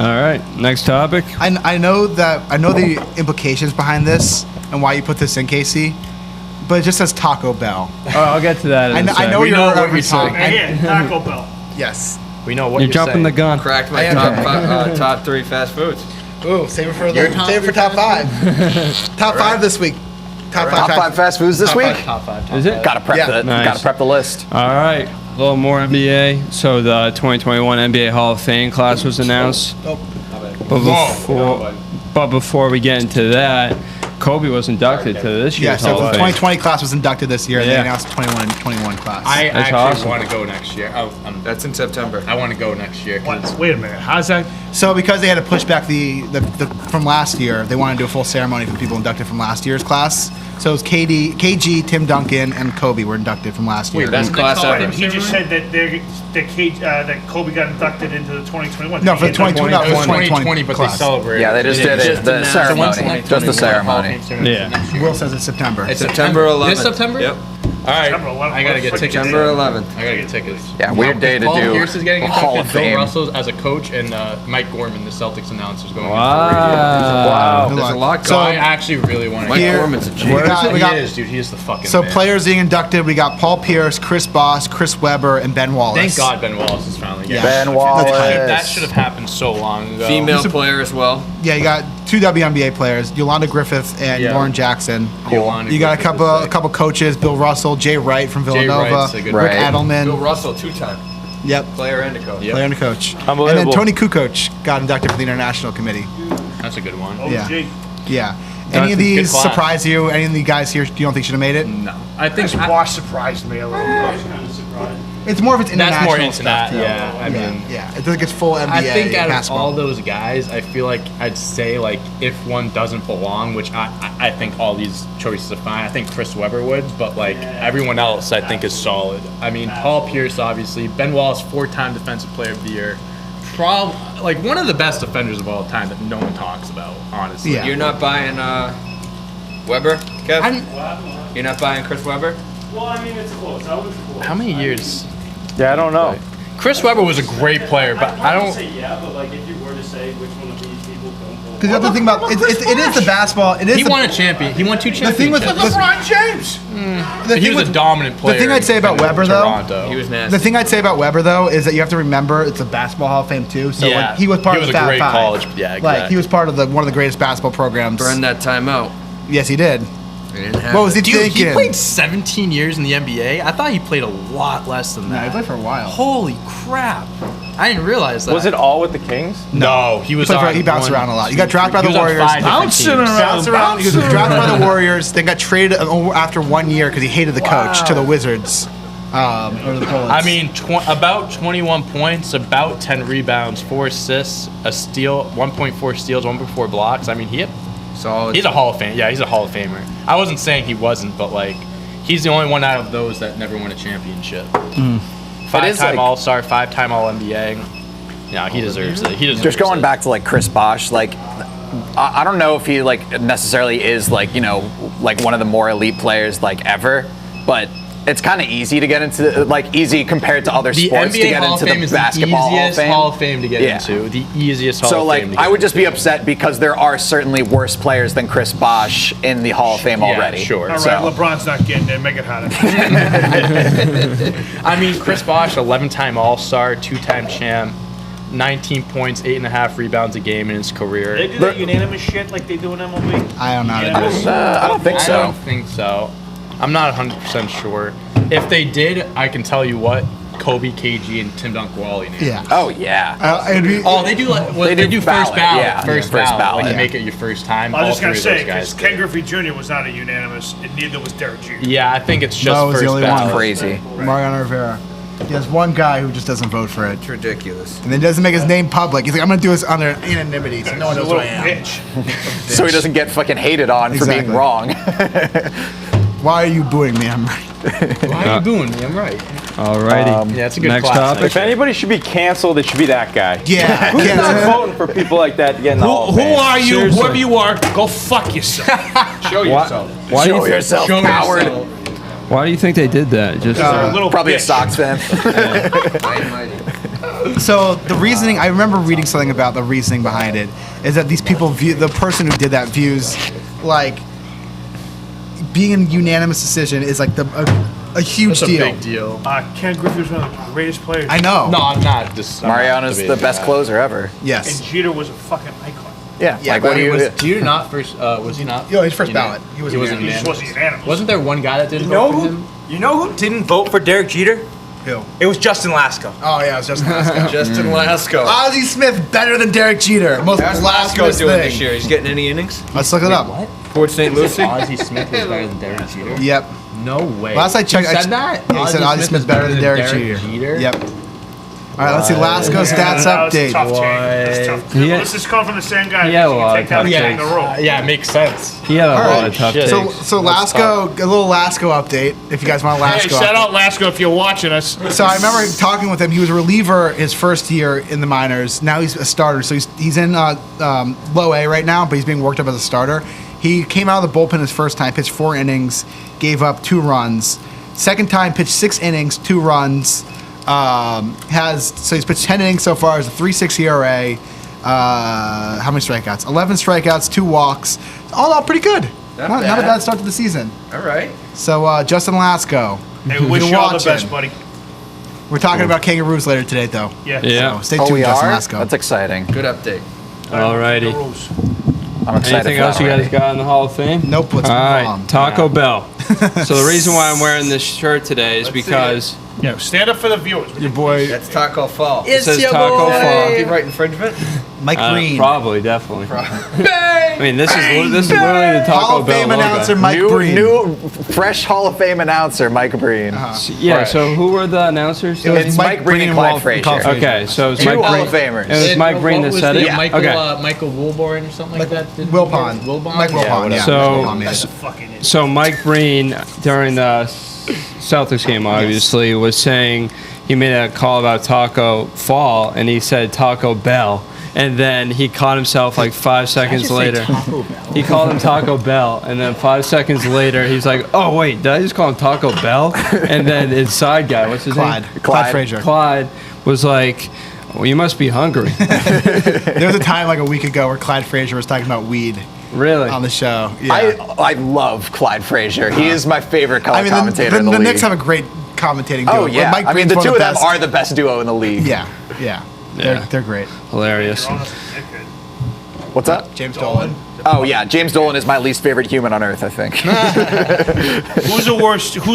All right. Next topic. I know the implications behind this and why you put this in, Casey, but it just says Taco Bell. Oh, I'll get to that. In a I sec. know We you're know what every you're saying. time. Hey, yeah, Taco Bell. Yes. We know what You're you're jumping the saying. gun. Cracked my top 3 fast foods. Ooh, save it for top 5. Top 5 this week. Top 5. Top 5 fast foods this week? Top 5. Is it? Gotta prep Nice. gotta prep the list. All right. A little more NBA. So the 2021 NBA Hall of Fame class was announced. But before we get into that, Kobe was inducted to this Yeah, year's so Hall the of Fame. 2020 class was inducted this year, and they Yeah. announced 21 and 21 class. I That's actually awesome. want to go next year. That's in September. I want to go next year. 'Cause Wait a minute. How's that? So because they had to push back the from last year, they wanted to do a full ceremony for people inducted from last year's class. So it was KG, Tim Duncan, and Kobe were inducted from last year. Best class ever. He just said that Kobe got inducted into the 2021. No, for the 2020. No, it was 2020 2020, but they class. celebrated. Yeah, they just did it. The ceremony. Just the ceremony. Yeah. Will says it's September. It's September 11th. This September? Yep. All right. September 11th. I gotta get tickets. September 11th. I gotta get tickets. Yeah, weird day to Paul do Pierce is getting a Hall inducted. of Bill Fame. Russell's as a coach, and Mike Gorman, the Celtics announcer, is going in for Wow. There's a lot radio. So I going. actually really want to. Mike Here- Gorman's a G. we got- He is, dude. He is the fucking. So man. players being inducted, we got Paul Pierce, Chris Bosh, Chris Webber, and Ben Wallace. Thank God Ben Wallace is finally getting. Yeah. Ben inducted. Wallace. That should have happened so long ago. Female player as well. Yeah, you got 2 WNBA players, Yolanda Griffith and Yeah. Lauren Jackson. Yolanda You got Griffith is a sick. couple coaches, Bill Russell, Jay Wright from Jay Villanova, Wright's a good Rick Right. Adelman. Bill Russell, 2-time Yep. player and a coach. Yep. Player and a coach. And Unbelievable. then Tony Kukoc got inducted for the International Committee. That's a good one. Yeah. OG. Yeah. That's Any of a good these class. surprise you? Any of the guys here you don't think should have made it? No, I think Bosh surprised me a little bit. It's more of its international that's more stuff. internet. too. Yeah, I mean. yeah. It doesn't get full NBA I think out of basketball. all those guys, I feel like I'd say like if one doesn't belong, which I think all these choices are fine. I think Chris Webber would, but like everyone else, I think is solid. I mean, Paul Pierce, obviously, Ben Wallace, 4-time Defensive Player of the Year, like one of the best defenders of all time that no one talks about, honestly. Yeah. You're not buying Weber, Kev? You're not buying Chris Webber? Well, I mean, it's close. I was close. How many years? Yeah, I don't know. Chris Webber was a great player, but I don't. say yeah, but like if you were to say which one of these people don't Because you have to think about it is the basketball. It is. He the, won a champion. He won 2 championships. The thing with LeBron James. He was a dominant player. The thing I'd say about Webber, Toronto. He was nasty. The thing I'd say about Webber though is that you have to remember it's a basketball Hall of Fame too. So Yeah. like, he was part He of was the a Fab great Five. college- yeah, Like exactly. he was part of one of the greatest basketball programs. Burned that time out. Yes, he did. He didn't have What was he Dude, thinking? he played 17 years in the NBA. I thought he played a lot less than No, that. he played for a while. Holy crap! I didn't realize that. Was it all with the Kings? No, he was. He bounced around a lot. He got drafted by the He was on Warriors. 5 different Bouncing teams. around. Bounced around. He was drafted by the Warriors. Then got traded after 1 year because he hated the coach to the Wizards. Or the Bullets. I mean, about 21 points, about 10 rebounds, 4 assists, a steal, 1.4 steals, 1.4 blocks. I mean, he's a Hall of Fame. Yeah, he's a Hall of Famer. I wasn't saying he wasn't, but like, he's the only one out of those that never won a championship. 5-time All-Star, 5-time All-NBA. Yeah, he deserves it. He deserves Just going it. back to like Chris Bosh, like I don't know if he like necessarily is like like one of the more elite players like ever, but it's kind of easy to get into easy compared to other The sports NBA to get Hall of into Fame the is basketball the easiest Hall of Fame. to get into. The easiest Hall So of like Fame to get I would just be into. upset because there are certainly worse players than Chris Bosh in the Hall of Fame already. Sure. All right, So- LeBron's not getting there. Make it hotter. I mean, Chris Bosh, 11-time All-Star, 2-time champ, 19 points, 8.5 rebounds a game in his career. They do that unanimous shit like they do in MLB. I don't know how to do Unanimous? it. I don't think I so. don't think so. I'm not 100% sure. If they did, I can tell you what. Kobe, KG, and Tim Duncan. Yeah. Oh yeah. It'd be, Oh, they do like They do first ballot, ballot. yeah. First Yeah, first ballot. ballot, Like you yeah. make it your first time. I was All just gonna three of say those because guys Ken did. Griffey Jr. was not a unanimous, and neither was Derek Jeter. Yeah, I think it's just Mo was first the only one. ballot. Crazy. Mariano Rivera. There's one guy who just doesn't vote for it. It's ridiculous. And then doesn't make his name public. He's like, I'm going to do this under anonymity so no one He's knows a who little I am. bitch. So he doesn't get fucking hated on for being Exactly. wrong. Why are you booing me? I'm right. Why are you booing me? I'm right. Alrighty. Yeah, it's a good Next class topic. If anybody should be canceled, it should be that guy. Yeah. Who's yeah. not voting for people like that to get in the Hall of Who Fame? are you? Seriously. Whoever you are, go fuck yourself. Show yourself. Why do you Show yourself, Show coward. yourself. Why do you think they did that? Just A little Probably a bitch. Sox fan. So the reasoning, I remember reading something about the reasoning behind it, is that these people view, the person who did that views, like, being a unanimous decision is like a huge It's a deal. big deal. Ken Griffey was one of the greatest players. I know. No, I'm not. Just I'm not Mariano's the debating best that. closer ever. Yes. And Jeter was a fucking icon. Yeah. Yeah, Like but what do you? Was Jeter not first? Was he not? Yo, his first unanimous? ballot. He He wasn't He just unanimous. wasn't unanimous. Wasn't there one guy that didn't You know vote for who? him? You know who didn't vote for Derek Jeter? Who? It was Justin Lasko. Oh yeah, it's Justin Lasko. Justin Lasko. Ozzie Smith better than Derek Jeter. Most How's Lasko blasphemous doing thing. this year? He's getting any innings? Let's look it up. What? Port St. Lucie? Ozzie Smith is better than Derek Jeter? Yep. No way. Last I checked, He said that? Yeah, he said Ozzie Smith better than Derek Jeter. Yep. All right, let's see. Lasko stats That was a update. tough change. That's tough. Yeah. This is coming from the same guy. He had a You can lot take of that tough again takes. in a row. Yeah, it makes sense. he had a lot right. of tough Shit. takes. So Lasko, a little Lasko update. If you guys want a Lasko. Hey, shout update. out Lasco if you're watching us. So I remember talking with him. He was a reliever his first year in the minors. Now he's a starter. So he's in low A right now, but he's being worked up as a starter. He came out of the bullpen his first time, pitched 4 innings, gave up 2 runs. Second time, pitched 6 innings, 2 runs. He's pitched 10 innings so far. Has a 3.6 ERA. How many strikeouts? 11 strikeouts, 2 walks. All in all, pretty good. Not a bad. bad start to the season. All right. So Justin Lasko. Hey, we wish You're you all the watching. best, buddy. We're talking about kangaroos later today, though. Yeah. Yeah. So stay Oh, tuned, we Justin are. Lasko. That's exciting. Good update. Alrighty. The rules. I'm excited Anything for else that you guys already. got in the Hall of Fame? Nope, let's All move right, on. Taco Bell. So the reason why I'm wearing this shirt today is Let's see because Yeah, stand up for the viewers. Your boy, That's Taco Fall. it says Taco Fall. Copyright infringement? Mike Green. Probably, definitely. I mean, this is literally the Taco Hall of Bell Fame logo. announcer Mike Green. New, fresh Hall of Fame announcer Mike Breen. Yeah. So who were the announcers? It was It's Mike Breen and Clyde Frazier. Okay, so it's Two Mike Hall Breen. of Famers. It was Mike Breen that said it. Yeah. Michael, Okay. Michael Wilborn or something like that. Did Wilpon. Wilbon. Mike Wilpon, yeah. So- Wilpon, yeah. That's a fucking idiot. So Mike Breen during the Celtics game, obviously, was saying he made a call about Taco Fall, and he said Taco Bell, And then he caught himself like 5 seconds later. He called him Taco Bell, and then 5 seconds later, he's like, "Oh wait, did I just call him Taco Bell?" And then his side guy, what's his name? Clyde Frazier. Clyde was like, "Well, you must be hungry." There was a time like a week ago where Clyde Frazier was talking about weed Really? on the show. Yeah. I love Clyde Frazier. He is my favorite color I mean, commentator the in the league. Knicks have a great commentating duo. Oh yeah, Mike I mean Breen's the one two of them best. are the best duo in the league. Yeah. They're great. Hilarious. What's up? James Dolan. Oh yeah, James Dolan is my least favorite human on earth. I think. Who's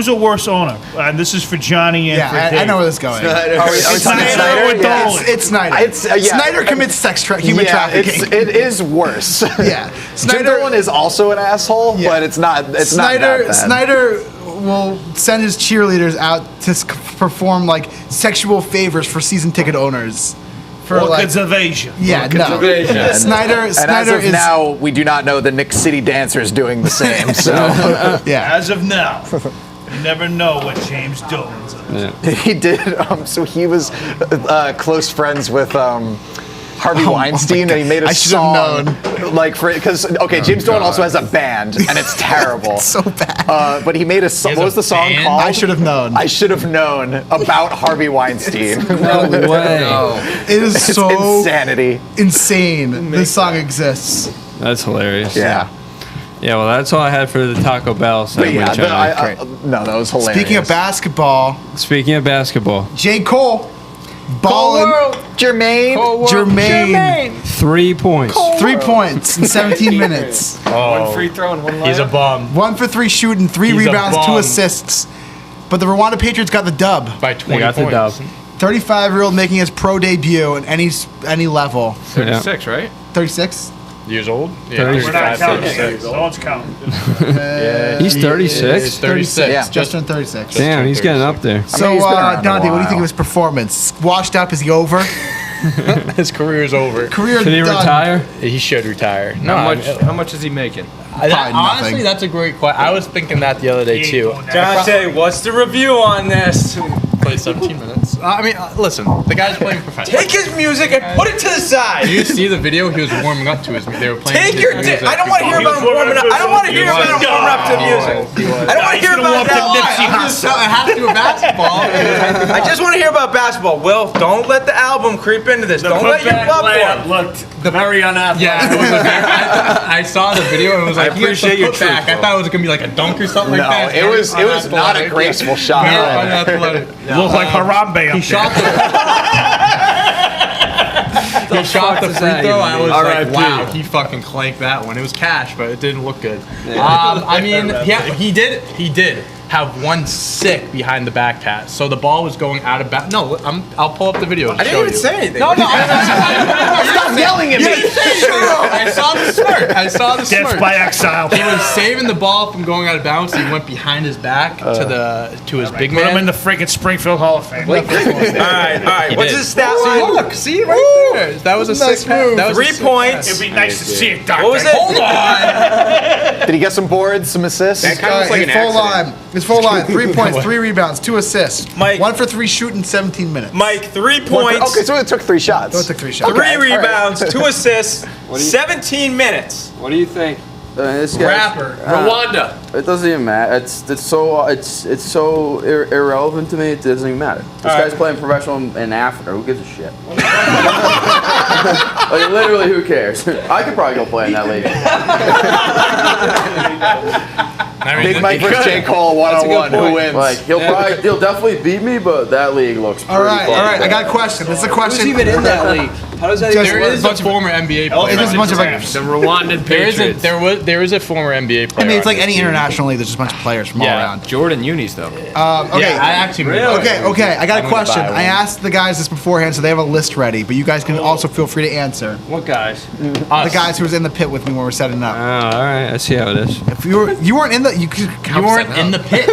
a worse owner? And this is for Johnny and for Yeah, Dave. I know where this is going. Are we talking Snyder Snyder? or Dolan? It's Snyder. Snyder commits human trafficking. It is worse. Yeah. Jim Dolan is also an asshole, but it's not. It's not that bad. Snyder will send his cheerleaders out to perform like sexual favors for season ticket owners. For Orchids of Asia. Yeah, no. Snyder And as of now, we do not know the Nick City Dancers doing the same. So yeah. As of now, you never know what James Dolan's up to. he did. So he was close friends with Harvey Weinstein, and he made a song like for because James Dolan also has a band, and it's terrible. It's so bad. But he made a song. What was the song called? I Should Have Known. I Should Have Known about Harvey Weinstein. No way. It is It's so insanity. insane. This song exists. That's hilarious. Yeah. Yeah, well, that's all I had for the Taco Bell But segment, yeah, Johnny. no, that was hilarious. Speaking of basketball, Speaking of basketball, J. Cole, balling, Jermaine, 3 points. 3 points in 17 minutes. One free throw and one layup. He's a bum 1 for 3 shooting, 3 He's a rebounds, 2 bum. assists. But the Rwanda Patriots got the dub. by 20 They got the points. dub. 35-year-old making his pro debut at any level. 36, right? 36? Years old. Yeah, 36. We're not 35, counting. 36. No one's counting. He's 36? He's 36. Yeah. Just turned 36. Damn, he's getting up there. So, he's been around a Dante, what do you think while. of his performance? Washed up? Is he over? His career is over. Career Should he done. retire? He should retire. No, How much is he making? nothing. honestly, that's a great question. I was thinking that the other day too. Dante, what's the review on this? Played 17 minutes. I mean, listen, the guy's playing professional. Take his music and put it to the side. You see the video? He was warming up to his. They were playing. Take his your music dick. I don't want to hear about him warming up. I don't want to hear about him warming up to the music. I don't want to hear about that. I have to do a basketball. I just want to hear about basketball. Will, don't let the album creep into this. Don't let your blood layup boil. looked very unathletic. Yeah, it was I saw the video and it was like, he had some appreciate your putback. I thought it was gonna be like a dunk or something No, like that. it was not a graceful shot. Unathletic. Looked like Harambe up He shot the. He shot the free throw. I was like, wow, he fucking clanked that one. It was cash, but it didn't look good. I mean, yeah, he did have one sick behind the back pass. So the ball was going out of bounds. No, I'll pull up the video. I didn't even say anything. No, Stop yelling at me. I saw the smirk. Death by exile. He was saving the ball from going out of bounds. He went behind his back to his big Put him in man. the freaking Springfield Hall of Fame. All right. What's did. his stat line? Look, see right there. That was a sick move. That was 3 a sick points. It'd be nice to see it, Doctor. What was it? Hold on. Did he get some boards, some assists? That kind of looks like an accident. His full line, 3 points, 3 rebounds, 2 assists. Mike. 1 for 3 shooting, 17 minutes. Mike, 3 points. Okay, so it took 3 shots. So it took 3 shots. 3 all right. rebounds, 2 assists, 17 minutes. What do you think? This guy, Rapper. Rwanda. It doesn't even matter. It's so irrelevant to me. It doesn't even matter. This guy's playing professional in Africa. Who gives a shit? Like literally, who cares? I could probably go play in that league. Big Mike versus J. Cole 1-on-1. Who wins? Like he'll definitely beat me, but that league looks pretty All right. fucking I got a question. This is a question. Who's even in that league? How does that Just- There is a former NBA player. It is a bunch of like, The Rwandan There is Patriots. there is a former NBA player. I mean, it's like on any this team. international league. There's just a bunch of players from all Yeah. around. Jordan Unis, though. Okay. Yeah, I actually Okay. I got I'm a gonna question. buy one. I asked the guys this beforehand, so they have a list ready. But you guys can also feel free to answer. What guys? The guys who was in the pit with me when we were setting Oh, up. all right. I see how it is. If you weren't in the, you You weren't in the pit.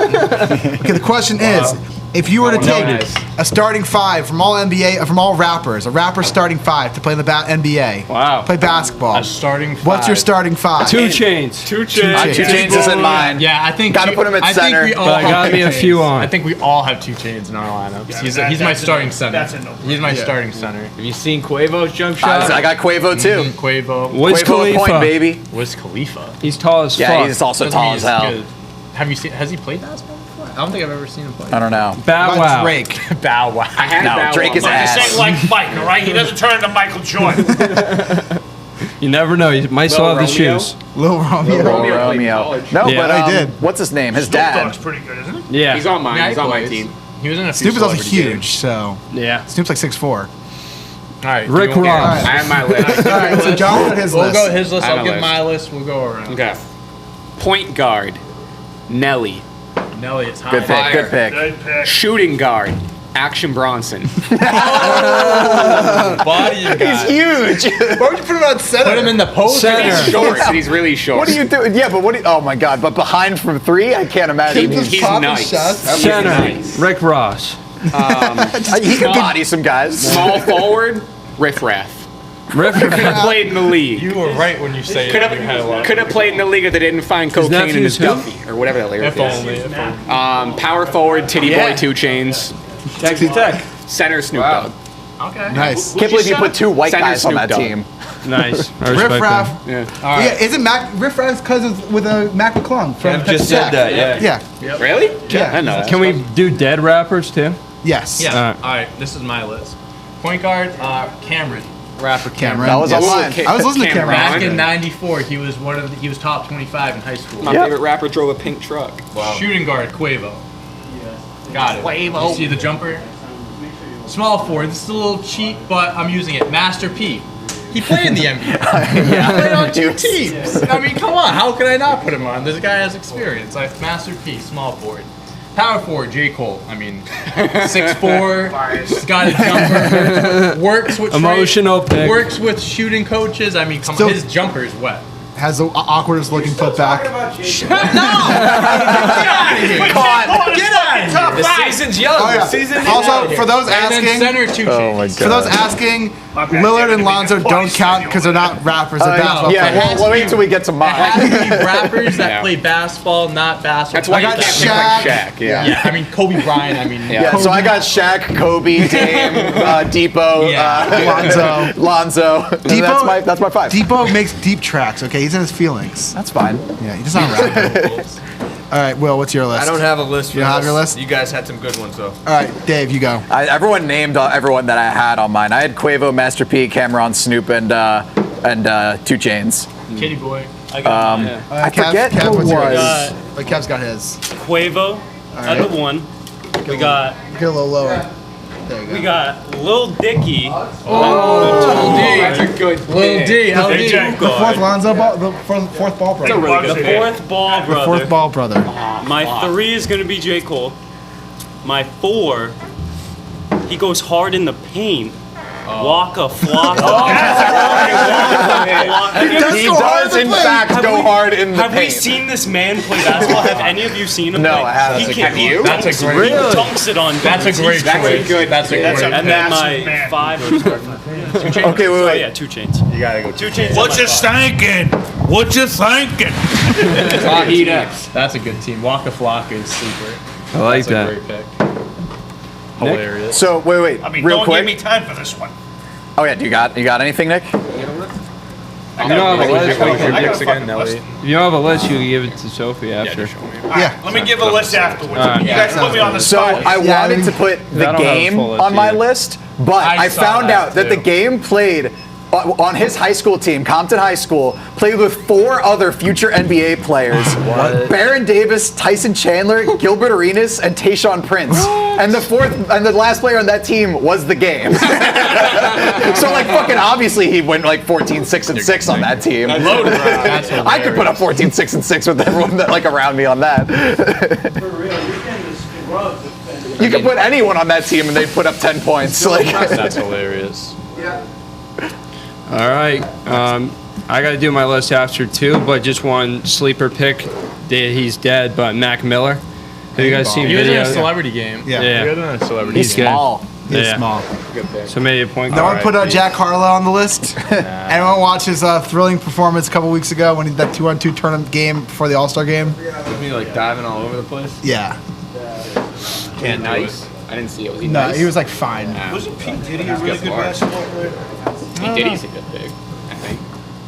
Okay, the question is, If you were to take Nice. a starting 5 from all NBA, from all rappers, a rapper starting 5 to play in the NBA. Wow. Play basketball. A starting 5. What's your starting 5? 2 Chainz. 2 Chainz. 2 Chainz is in mine. Yeah, I think Gotta put him at I center. Think we all But I have gotta be 2 a few Chainz. on. I think we all have 2 Chainz in our lineups. He's my that's starting a- center. that's a no-brainer. He's my starting center. Have you seen Quavo's jump shot? I got Quavo too. Quavo. Wiz Quavo a point, Khalifa. baby. Wiz Khalifa. He's tall as Yeah, fuck. he's also Doesn't tall mean as he's hell. good. Have you seen? Has he played basketball before? I don't think I've ever seen him play. I don't know. Bow About Wow. Drake. Bow Wow. I had No, Bow Drake Wow. is But ass. This ain't like Mike, all right? He doesn't turn into Michael Jordan. You never know. He might still have the Romeo? shoes. Lil Romeo. Lil Romeo played Romeo. college. No, Yeah. but Oh, he did. what's his name? His Snoop dad. Dogg's pretty good, isn't it? Yeah. He's on mine. Yeah, He's he on my plays. team. He was in a few Snoop is also celebrity huge, games. so Yeah. Snoop's like 6'4". All right. Rick do you want- Ross. I have my list. All right, so John got his We'll list. go his list. I have I'll a give list. my list. We'll go around. Okay. Point guard, Nelly. Nelly, it's high. Good pick. Good pick. Good pick. Shooting guard, Action Bronson. Body you got. Huge. Why would you put him on center? Put him in the post. Center. He's short. And he's really short. What do you do? Yeah, but what do you, oh my God, but behind from 3? I can't imagine. He's nice. He's Center. nice. Rick Ross. He could body some guys. Small forward, Riff Raff. Rick Could have played in the league. You were right when you say Could it. You had a lot. have played in the league if they didn't find cocaine in his nephew's who? Duffy or whatever that lyric If only. is. If only. Power forward, Titty Yeah. Boy, 2 Chainz. Texas Tech. Center, Snoop Dogg. Okay. Nice. Can't believe you put 2 white Center guys on Snoop that Dogg. team. Nice. I Riff respect Raff. that. Yeah. Yeah, isn't Riff Raff's cousin with Mac McClung from Kev just Texas said Tech? that, yeah. Yeah. Really? Yeah. I know that. Can we do dead rappers too? Yes. Yeah. All right. This is my list. Point guard, Cameron. Rapper Cameron. That was Yes. on mine. I was listening to Cameron. Cameron. Back in '94, he was he was top 25 in high school. My favorite rapper drove a pink truck. Shooting guard, Quavo. Got it. Quavo. You see the jumper? Small forward. This is a little cheap, but I'm using it. Master P. He played in the NBA. He played on 2 teams. I mean, come on. How could I not put him on? This guy has experience. Master P. Small forward. Power forward, J. Cole. I mean, 6'4", he's got a jumper, works with Emotional pick. works with shooting coaches. I mean, come Still- on, his jumper is wet. Has the awkwardest looking putback. Get out of here! The season's young. Oh, yeah. The season Also, for those And then asking, center 2 Chainz. for those asking, Lillard and Lonzo don't count because they're not rappers. They're basketball Yeah, players. well, wait till we get to It mine. has to be rappers that Yeah. play basketball, not basketball. That's why I you got can't pick like Shaq. Shaq. Yeah. Yeah, I mean Kobe Bryant. I mean, Yeah, so I got Shaq, Kobe, Dame, Depot, Lonzo. Lonzo. And Depot- that's my 5. Depot makes deep tracks. Okay, he's in his feelings. That's fine. Yeah, he does not rap. All right, Will, what's your list? I don't have a list. For You don't have this. your list? You guys had some good ones though. All right, Dave, you go. Everyone named everyone that I had on mine. I had Quavo, Master P, Cameron, Snoop, and 2 Chainz. Kitty Boy. I Kev, forget Kev, who what's yours? was. But Kev's got his. Quavo at the 1. We got Get a little lower. There you go. we got Lil Dicky. That's a good Lil D. The fourth Lonzo ball, the fourth ball brother. The fourth ball brother. Fourth ball brother. My 3 is gonna be J. Cole. My 4, he goes hard in the paint. Waka Flocka. He does, in fact, go hard in the Have we paint. seen this man play basketball? Have any of you seen him No, play? I haven't. He can, Have you? That's a he great. dunks it on That's a dudes. great He's- choice. That's a great. And then my man. 5 Okay, wait, Oh wait. yeah, 2 Chainz. You gotta go. 2 Chainz. What you thinking? What you thinking? That's a good team. Waka Flocka is super. I like That's a that. great pick. Hilarious. So, wait, I mean, real don't quick. give me time for this one. Oh, yeah, you got anything, Nick? You don't have a list. Picks again, Nelly. If you don't have a list, you can give it to Sophie after. Yeah. Let me give a list afterwards. Alright. You guys put me on the So spot. I Yeah, wanted to put the I don't have a game full list on my either. list, but I I saw found that out that the too. game played on his high school team, Compton High School, played with 4 other future NBA players: Baron Davis, Tyson Chandler, Gilbert Arenas, and Tayshaun Prince. And the last player on that team was the game. So like fucking obviously he went like 14-6-6 on that team. That's I could put up 14-6-6 with everyone that like around me on that. You could put anyone on that team and they'd put up 10 points. Like That's hilarious. All right. I got to do my list after 2, but just one sleeper pick. He's dead, but Mac Miller. Have you guys seen He was in a videos? celebrity game. Yeah. He was in a celebrity He's game. good. Small. He's Yeah. small. Good pick. So maybe a point No guard. one put Jack Harlow on the list. Anyone watch his thrilling performance a couple weeks ago when he did that 2-on-2 tournament game before the All-Star game? Me like diving all over the place. Yeah. Can't do Nice. it. I didn't see it. Was he No, nice? he was like fine. Wasn't Pete Diddy a He's really got good bars. basketball player? He did. He's a good big. I think.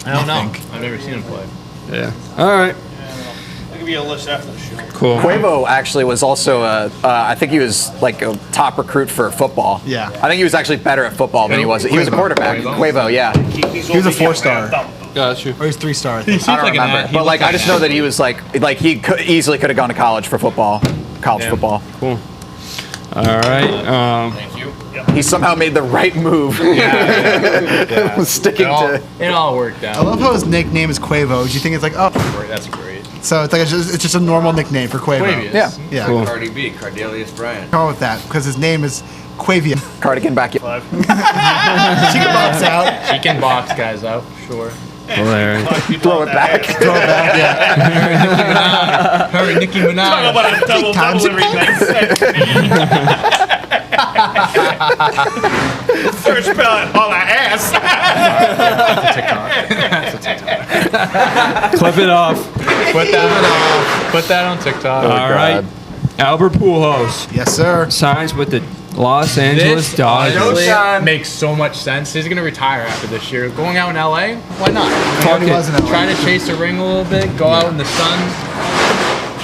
I don't know. I've never seen him play. Yeah. All right. I'll give you a list after the show. Cool. Quavo actually was also I think he was like a top recruit for football. Yeah. I think he was actually better at football than he was. He was a Quavo. quarterback. Quavo, yeah. He was a 4-star. Got you. Or he's 3-star. I I don't remember. But like I just know that he was like he easily could have gone to college for football. College football. Cool. All right. Thank you. He somehow made the right move. Sticking to. It all worked I out. love how his nickname is Quavo. Do you think it's like, oh, That's great. so it's like it's just a normal nickname for Quavo? Quavius. Yeah. Yeah. Cool. Cardi B, Cardelius Bryant. Go with that because his name is Quavia. Cardigan back. She can box out. He can box guys out, sure. Hilarious. Throw it back. Throw it back. Yeah. Hurry, Nicki Talk Minaj. about a double Times every 9 seconds. First ballot on our ass. Clip it off. Put that on TikTok. All right. Albert Pujols Yes, sir. signs with the Los Angeles Dodgers. honestly makes so much sense. He's gonna retire after this year. Going out in LA, why not? Fuck He was in it. LA. Try to chase a ring a little bit. Go out in the sun.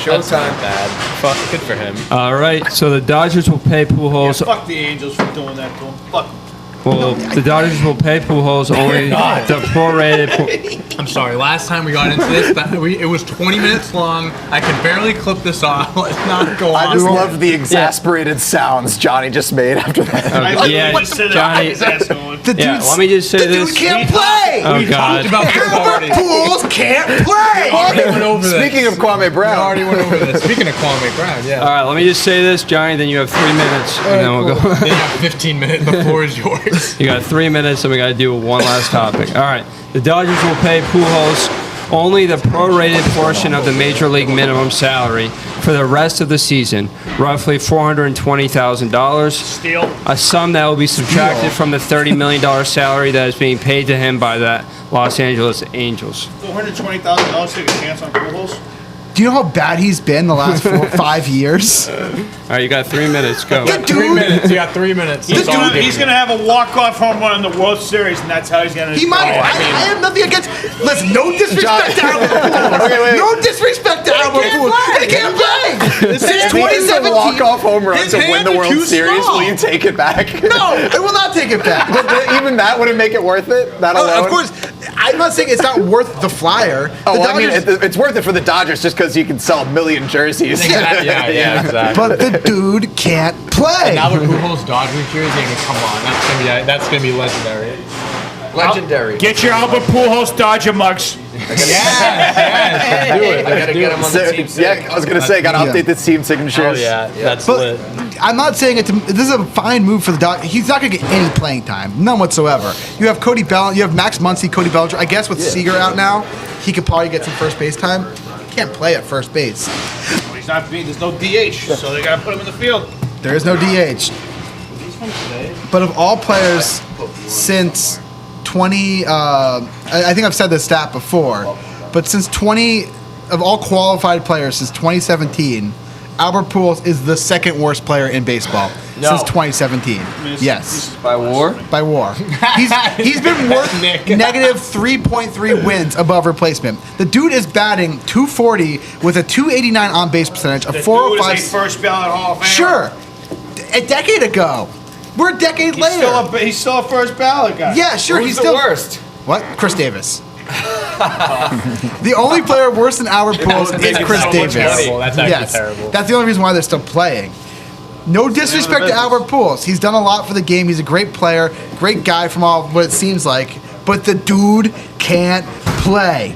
That's not bad. Fuck, good for him. All right. So the Dodgers will pay Pujols. Fuck the Angels for doing that to him. Fuck 'em. Well, the Dodgers will pay Pujols only the prorated. I'm sorry. Last time we got into this, it was 20 minutes long. I could barely clip this off. Let's not go on. I just love the exasperated sounds Johnny just made after that. Yeah, Johnny. The Yeah, dude's- let me just say the this. dude can't play. Oh we God. talked about this already. Pools can't play. Already went over this. Speaking of Kwame We Brown, already went over this. Speaking of Kwame Brown, yeah. All right, let me just say this, Johnny. Then you have 3 minutes, and then we'll go. Then you have 15 minutes. The floor is yours. You got 3 minutes, and we got to do one last topic. All right, the Dodgers will pay Pujols only the prorated portion of the major league minimum salary for the rest of the season, roughly $420,000. Steal. A sum that will be subtracted from the $30 million salary that is being paid to him by the Los Angeles Angels. $420,000 take a chance on Pujols. Do you know how bad he's been the last 4 or 5 years? All right, you got 3 minutes. Go. The 3 dude, minutes. You got 3 minutes. He's That's all I'm gonna giving have a walk-off home run in the World Series, and that's how he's gonna. he might. I have nothing against. Listen, no disrespect to Albert Pujols. Okay, wait. No disrespect to Albert Pujols. But he can't play. Since if he hits a 2017. walk-off home run his to win hands the are World too Series, small. will you take it back? No, I will not take it back. Even that wouldn't make it worth it. That alone. Of course, I'm not saying it's not worth the flyer. Oh, The well, I mean, Dodgers- it's worth it for the Dodgers just because you can sell a million jerseys. Yeah, exactly. but the dude can't play. Now the Pujols Dodgers jersey, I mean, come on, that's gonna be legendary. Legendary. Get your Albert Pujols Dodger mugs. Yeah, do it. I gotta get him on the team. Yeah, I was gonna say, gotta update the team signatures. That's But lit. I'm not saying this is a fine move for the Dodgers. He's not going to get any playing time, none whatsoever. You have Cody Bellinger, you have Max Muncy, Cody Bellinger. I guess with Seager out now, he could probably get some first base time. He can't play at first base. Well, he's not being. There's no DH, so they gotta put him in the field. There is no DH. But of all players since 20, I think I've said this stat before, but since 20, of all qualified players since 2017, Albert Pujols is the second worst player in baseball since 2017. Yes. By war? By WAR. He's been worth negative 3.3 wins above replacement. The dude is batting 240 with a 289 on base percentage, a The dude 405. is a first ballot Hall of Famer. Sure. A decade ago. We're a decade later. He's still a first ballot guy. Yeah, sure. Who's He's the still worst? What? Chris Davis. The only player worse than Albert Pujols is Chris Davis. Terrible. That's actually Yes. terrible. That's the only reason why they're still playing. No disrespect to Albert Pujols. He's done a lot for the game. He's a great player, great guy from all what it seems like. But the dude can't play.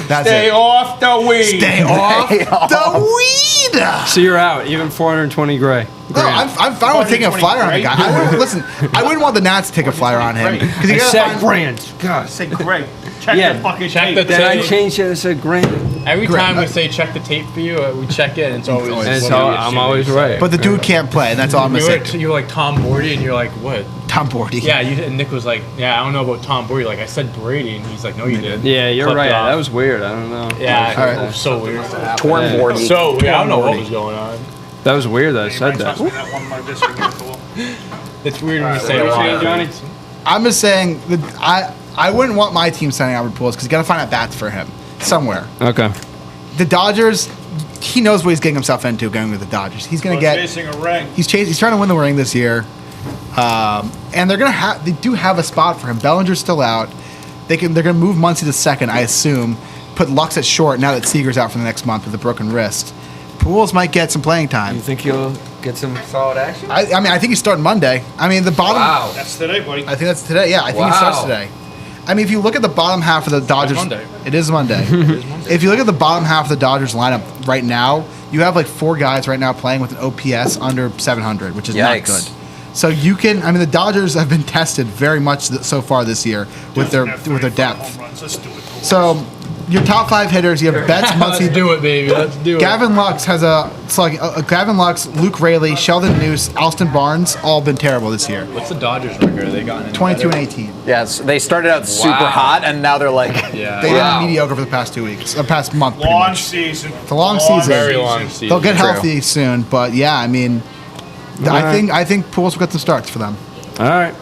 That's Stay it. off the weed. Stay off the weed. So you're out, even 420 gray. No, I'm fine with taking a flyer on the guy. Listen, I wouldn't want the Nats to take a flyer on him. 'Cause you I gotta said find- grand. God. Say great. Check Yeah, the fucking check tape. the Then I tape. changed it. It's a grand. Every time we say check the tape for you, we check it, and it's always. And it's what we all, assume I'm you always say. right. But the dude can't play, and that's all I'm gonna say. You're like Tom Brady, and you're like, what? Tom Brady. Yeah, and Nick was like, yeah, I don't know about Tom Brady. Like, I said Brady, and he's like, no, you didn't. Yeah, you're Flipped right. off. That was weird. I don't know. Yeah, All right. it was so weird. Torn Yeah. Morty. So weird. I don't know what was going on. That was weird that I said that. That one of my district info. It's weird when you say What a are you lot. saying, Johnny? I'm just saying that I wouldn't want my team signing Albert Pujols because you got to find a bats for him somewhere. Okay. The Dodgers, he knows what he's getting himself into going with the Dodgers. He's going to get. Chasing a ring. He's trying to win the ring this year, and they do have a spot for him. Bellinger's still out. They're gonna move Muncy to second, I assume. Put Lux at short now that Seager's out for the next month with a broken wrist. Pujols might get some playing time. You think he'll get some solid action? I mean, I think he's starting Monday. I mean, the bottom. Wow. That's today, buddy. I think that's today. Yeah, I think he Wow. starts today. I mean, if you look at the bottom half of the Dodgers, Monday. it is Monday. If you look at the bottom half of the Dodgers lineup right now, you have like 4 guys right now playing with an OPS under 700, which is not Yikes. good. So you can, I mean, the Dodgers have been tested very much so far this year with their depth. Home runs. Let's do it. So your top 5 hitters, you have Betts, Let's Muncy, do it, baby. Let's do it. Gavin Lux has Gavin Lux, Luke Raley, Sheldon Noose, Alston Barnes, all been terrible this year. What's the Dodgers record? Are they gotten any 22 and better? 18. Yes, they started out super Wow. hot, and now they're like, Yeah. They've Wow. been mediocre for the past 2 weeks, past month. Pretty Long much. season. It's a long season. Very long season. They'll get True. healthy soon, but yeah, I mean, I think Pujols will get the starts for them. All right.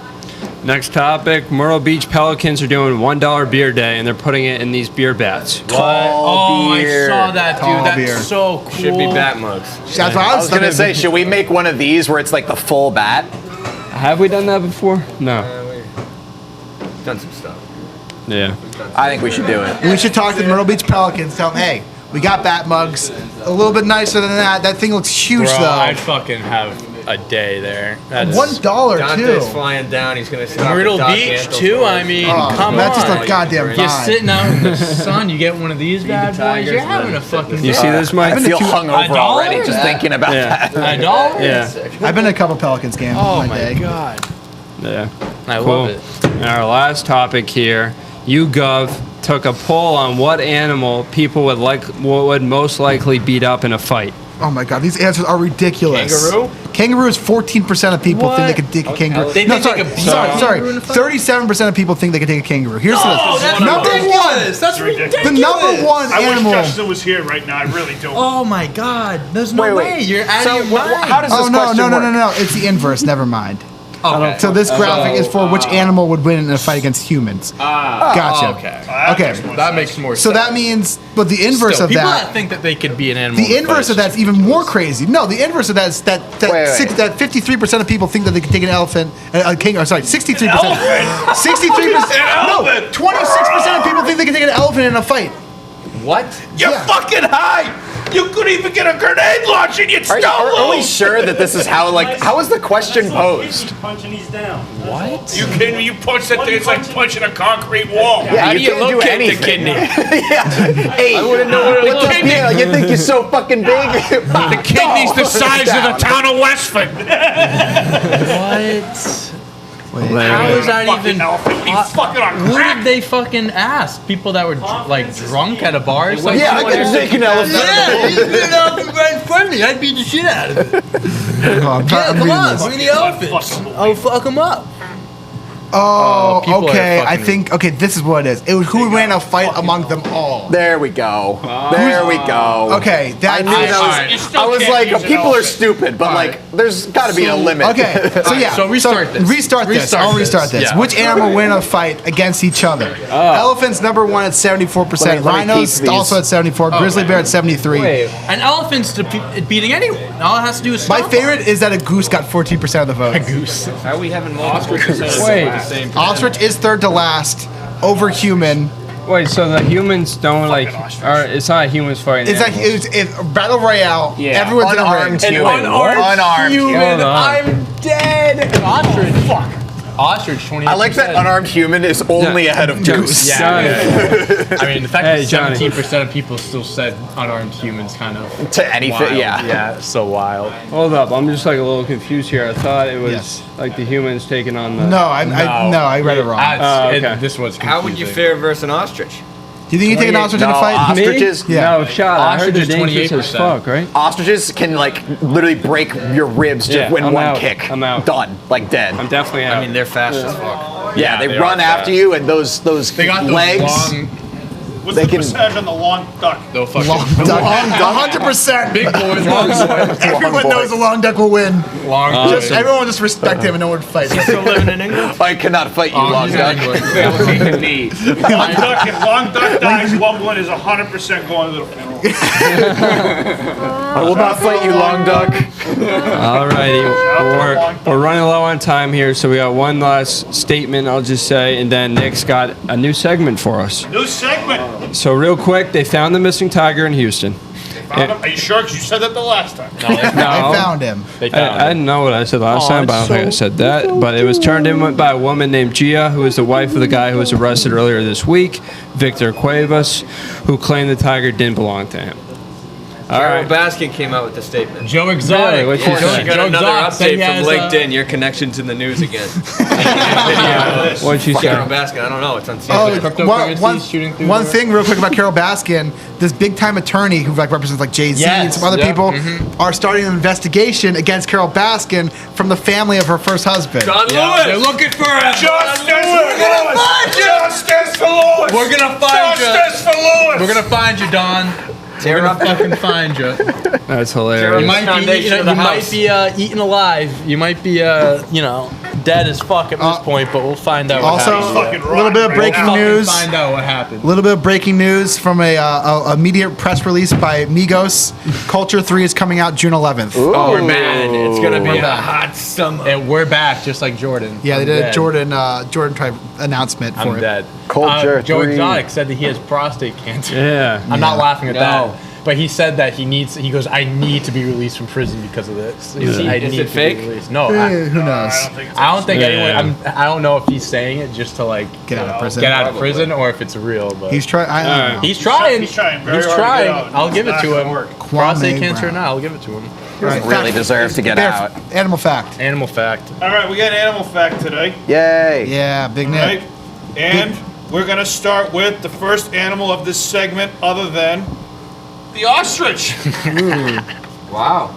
Next topic. Myrtle Beach Pelicans are doing $1 beer day, and they're putting it in these beer bats. Oh, beer. I saw that, dude. Tall That's beer. so cool. Should be bat mugs. That's what I was gonna say, thinking. should we make one of these where it's like the full bat? Have we done that before? No. We've done some stuff. Yeah. I think we should do it. We should talk to the Myrtle Beach Pelicans. Tell them, hey, we got bat mugs. A little bit nicer than that. That thing looks huge, Bro, though. I'd fucking have a day there. That's $1 Dante's too. flying down. He's gonna stop Myrtle at Doc Beach Antel's too. place. I mean, Oh, come that's on. just a goddamn You're vibe. sitting out in the sun. You get one of these bad boys. Tigers, You're having a then fucking. You see this, Mike? I feel hungover $1? already just thinking about Yeah. that. A dollar? Yeah. I've been to a couple Pelicans games Oh in my my day. god. Yeah. I Cool. love it. And our last topic here, YouGov took a poll on what animal people would most likely beat up in a fight. Oh my god, these answers are ridiculous. Kangaroo? Kangaroo is 14% of people think they could take a kangaroo. They no, think sorry, they could beat sorry, a sorry. kangaroo in a fight? 37% of people think they could take a kangaroo. Here's Oh, the that's number one. ridiculous. That's ridiculous. The number one I wish animal. Justin was here right now. I really don't. Oh my god. There's no Wait, way. wait. You're out So of your mind. how does this Oh no, question no, no, work? no, no! It's the inverse. Never mind. Okay. So this graphic is for which animal would win in a fight against humans. Gotcha. Okay. Okay. That makes more sense. So that means, but the inverse Still, of people that. think that they could be an animal. The inverse of that's even more crazy. No, the inverse of that is that Wait. that 53% of people think that they can take an elephant, a king. Or sorry, 63%. 63%. No, 26% of people think they can take an elephant in a fight. What? You're Yeah. fucking high. You could even get a grenade launcher and you'd still Are we lose. sure that this is how is the question posed? Punching these down. What? You kidding me? You punch that thing, it's like punching a concrete wall. Yeah, How you do you can't do locate the anything. kidney? Hey, I wouldn't know what looks the deal? You think you're so fucking big? The kidney's the size of the town of Westford. What? How is that Fucking even? elephant. He's fucking on Who crack. did they fucking ask? People that were like drunk at a bar or something? Yeah, I could take an elephant. Yeah, he's been out right in front of me. I'd beat the shit out of it. Oh, I'm Come reading on, this. bring the elephants. I'll fuck him up. Oh, people are okay. I fucking- think this is what it is. It was who would win a fight among them all. There we go. There we go. Okay, that I knew that You was. still I was can't like, use an people are elephant. stupid, but like, there's got to be a limit. Okay, so yeah. so restart this. Restart this. Restart I'll this. restart this. Yeah. Which animal win a fight against each other? Elephants number one at 74%. Let me Rhinos keep these. also at 74. Grizzly bear at 73. An elephant's beating anyone. All it has to do is My stop favorite is that a goose got 14% of the vote. him. Goose. How are we having multiple percentages Wait. at the same time? Ostrich is third to last over human. Wait, so the humans don't or it's not a humans fighting. It's like it's battle royale. Everyone's in a ring. Unarmed human. Unarmed Unarmed human. human. Hold on. I'm dead. An ostrich. Fuck. Ostrich, 28%. I like that unarmed human is only ahead of goose. Yeah. I mean, the fact that Johnny. 17% of people still said unarmed humans kind of To anything, wild. yeah. Yeah, it's so wild. Hold up, I'm just like a little confused here. I thought it was like the humans taking on the. No, I read it wrong. Okay. This was confusing. How would you fare versus an ostrich? Do you think you take an ostrich in a No, fight? ostriches. Me? Yeah. No shot. I heard they're Ostrich is dangerous as 28%. fuck, right? Ostriches can like literally break your ribs just Yeah, with I'm one out. kick. I'm out. Done, like dead. I'm definitely out. I mean, they're fast as fuck. yeah, they they run are after fast. you, and those They got those legs. long, What's They the can- percentage on the long duck? they'll fucking Long duck. 100%. big boys, long boys, Everyone knows the long duck will win. long Just boys. everyone will just respect him and no one would fight. Still living in England? I cannot fight you, long he's in duck. England. Long duck, if long duck dies, Wumbling is 100% going to the funeral. I will not fight you, long duck. Alrighty, we're running low on time here, so we got one last statement I'll just say, and then Nick's got a new segment for us. New segment. So real quick, they found the missing tiger in Houston. Found him? Are you sure? Because you said that the last time. I found him. They found I didn't know what I said last time, but I don't think I said that. But it was turned in by a woman named Gia, who is the wife of the guy who was arrested earlier this week, Victor Cuevas, who claimed the tiger didn't belong to him. All Carol right. Baskin came out with the statement. Joe Exotic. Really? What'd she say? She got Joe another Exotic said update he from has, LinkedIn. Your connection to the news again. What'd she Carol say? Baskin, I don't know. It's on Oh, CNN. Cryptocurrencies shooting through one the- thing real quick about Carol Baskin, this big time attorney who like represents like Jay-Z and Yes, some other yep, people are starting an investigation against Carol Baskin from the family of her first husband. John They're Lewis! looking for him. Justice for Lewis! We're gonna find you. Justice for Lewis! We're gonna find you, Don. We're gonna fucking find you. That's You hilarious. might be, Foundation of the house. eaten alive. You might be, dead as fuck at this point. But we'll find out. Also, what a little bit of breaking news. Find out what happened. A little bit of breaking news from a media press release by Migos. Culture 3 is coming out June 11th. Oh, man. It's going to be a hot summer. And we're back, just like Jordan. Yeah, they I'm did a dead. Jordan tribe announcement for I'm it. dead. Culture Joe 3. Exotic said that he has prostate cancer. Yeah. I'm not laughing at No. that. But he said that he goes, I need to be released from prison because of this. Is it need to be fake? released. No, Who knows? I don't think Yeah. anyone. I don't know if he's saying it just to like Get out of prison. get out of prison or if it's real. But He's trying. I don't know. he's trying. He's trying very He's hard to trying. get out. I'll It's give it not to gonna him. work. Prostate Kwame cancer or Brown. not, I'll give it to him. Right. Really deserves to get out. Animal fact. Animal fact. All right, we got animal fact today. Yay. Yeah, Big All Nick. right? And we're going to start with the first animal of this segment other than the ostrich. Wow.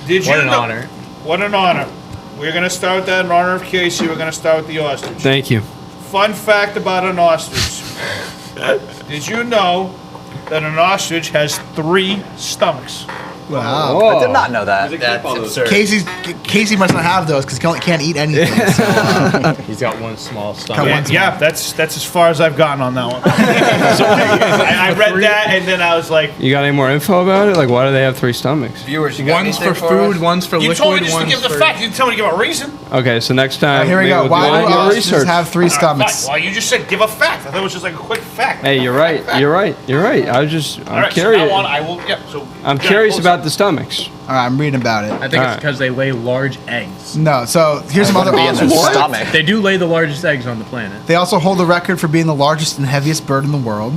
Did you What an know? honor. What an honor. We're going to start with that in honor of Casey. We're going to start with the ostrich. Thank you. Fun fact about an ostrich. Did you know that an ostrich has 3 stomachs? Wow. I did not know that. That's absurd. Casey must not have those because he can't eat anything. He's got one small stomach. Yeah, that's as far as I've gotten on that one. I read that and then I was like, You got any more info about it? Like, why do they have 3 stomachs? Viewers, you got One's for anything food, us? one's for you liquid, told me just to one's give the for... fact. You didn't tell me to give a reason. Okay, so next time. Here we maybe go. we'll Why do do your ostriches research. have 3 stomachs? Well, you just said give a fact. I thought it was just like a quick fact. Hey, you're right. You're right. You're right. I was just. All I'm right, curious. so now on, I will. Yeah. So I'm yeah, curious close about the stomachs. All right, I'm reading about it. I think it's because they lay large eggs. No, so here's some other Be in the ostriches. stomach. They do lay the largest eggs on the planet. They also hold the record for being the largest and heaviest bird in the world.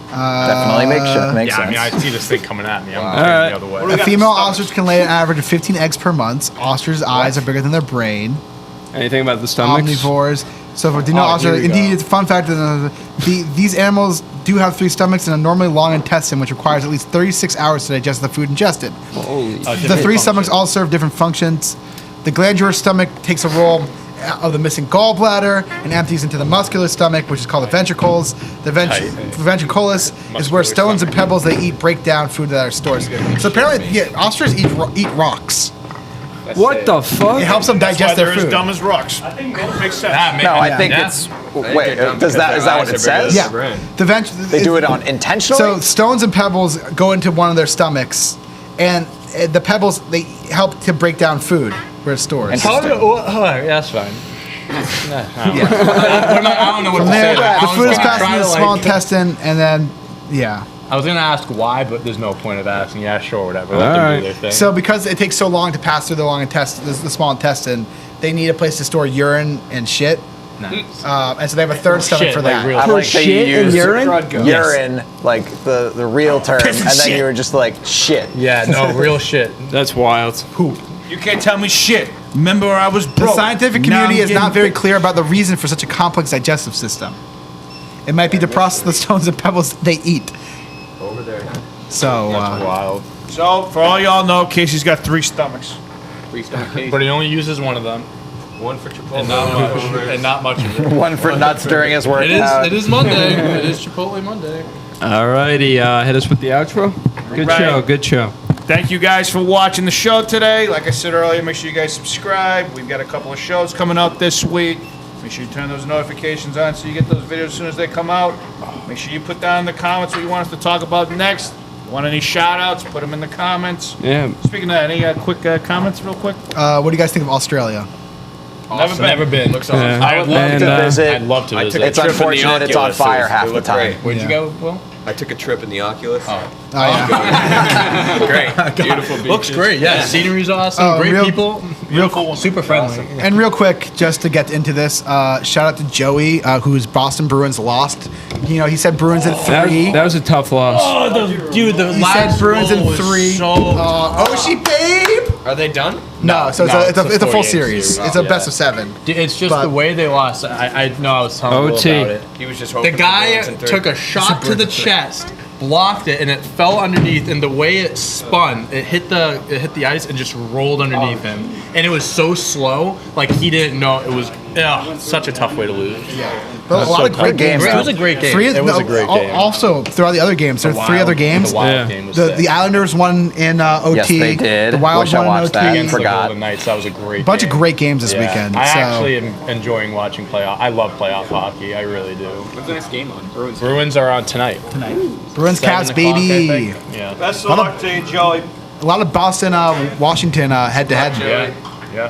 Definitely makes Yeah, I sense. mean, I see this thing coming at me. I'm Alright. going the other What do way. we A got female for stomachs? ostrich can lay an average of 15 eggs per month. Ostrich's eyes are bigger than their brain. Anything about the stomachs? Omnivores. So for do not Oh, ostrich, here we indeed, go. it's a fun fact that these animals do have 3 stomachs and a normally long intestine, which requires at least 36 hours to digest the food ingested. Holy The 3 stomachs all serve different functions. The glandular stomach takes a role of the missing gallbladder and empties into the muscular stomach, which is called the ventricles. The ventriculus is where stones and pebbles they eat break down food that are stored. So apparently, yeah, ostriches eat rocks. What the fuck? It helps them That's why digest their they're as food. dumb as rocks. I think that makes sense. No, I Yeah. think Yeah. it's. Wait, is that what it says? Yeah, They do it on intentionally? So stones and pebbles go into one of their stomachs, and the pebbles they help to break down food where it's stored. That's fine. I don't know what From to say. there, the I food is was passed trying into the to, small like- intestine, and then yeah. I was gonna ask why, but there's no point of asking. Yeah, sure, whatever. Let them do their thing. So because it takes so long to pass through the small intestine, they need a place to store urine and shit. Nice. And so they have a third stomach Shit, for like that. real I like that you shit and use urine? urine, like the real term, and then you were just like shit. Yeah, no, real shit. That's wild. You can't tell me shit. Remember where I was The broke. scientific Now community I'm is not getting very clear about the reason for such a complex digestive system. It might be to process the stones and pebbles they eat. Over there. So, Wild. So, for all y'all know, Casey's got 3 stomachs. But he only uses one of them. One for Chipotle. And not much of it. One for nuts during his workout. It is Monday. It is Chipotle Monday. Alrighty, hit us with the outro. Good Right. show, good show. Thank you guys for watching the show today. Like I said earlier, make sure you guys subscribe. We've got a couple of shows coming out this week. Make sure you turn those notifications on so you get those videos as soon as they come out. Make sure you put down in the comments what you want us to talk about next. Want any shout outs, put them in the comments. Yeah. Speaking of that, any quick comments real quick? what do you guys think of Australia? Never been. Looks awesome. Yeah. I would love And, to visit. I'd love to I visit. took a It's trip in the unfortunate it's on Oculus. fire half It the looked time. great. Where'd you go, Will? I took a trip in the Oculus. Oh, yeah. Great. Beautiful beaches. Looks great. Yeah, scenery's awesome. Oh, Great real- people. Beautiful. Super friendly. And real quick, just to get into this, shout out to Joey, whose Boston Bruins lost. You know, he said Bruins in 3. That was a tough loss. Dude, the He said Bruins in 3. Oshie, babe! Are they done? No, so no, it's a full 48 series. It's a best of 7. It's just But- the way they lost. I know I was telling Will OT. about it. He was just The hoping for guy Bruins in 3. took a shot to the chest, blocked it, and it fell underneath. And the way it spun, it hit the ice and just rolled underneath him. And it was so slow, like he didn't know it was. Such a tough way to lose. But a lot of great games. It was a great game. It was a great game. Also, throughout the other games, there were 3 other games. The Wild Yeah. game was The Islanders won in OT. Yes, they did. The Wild Wish I won in watched that. OT. against the Forgot. Golden Knights. That was a great Bunch game. of great games this Yeah. weekend. I so. actually am enjoying watching playoff. I love playoff hockey. I really do. When's the next game on? Bruins. Bruins are on tonight. Bruins, 7 Cavs, o'clock, I baby. think. Yeah. Best of luck to you, Joey. A lot of Boston, Washington head to head. Yeah.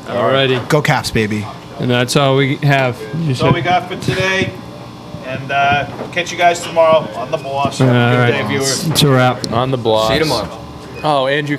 Alrighty. Go Caps, baby. And that's all we have. That's all we got for today. And catch you guys tomorrow on The Boss. All Good right. day, viewers. It's a wrap. On the block. See you tomorrow. Oh, Andrew.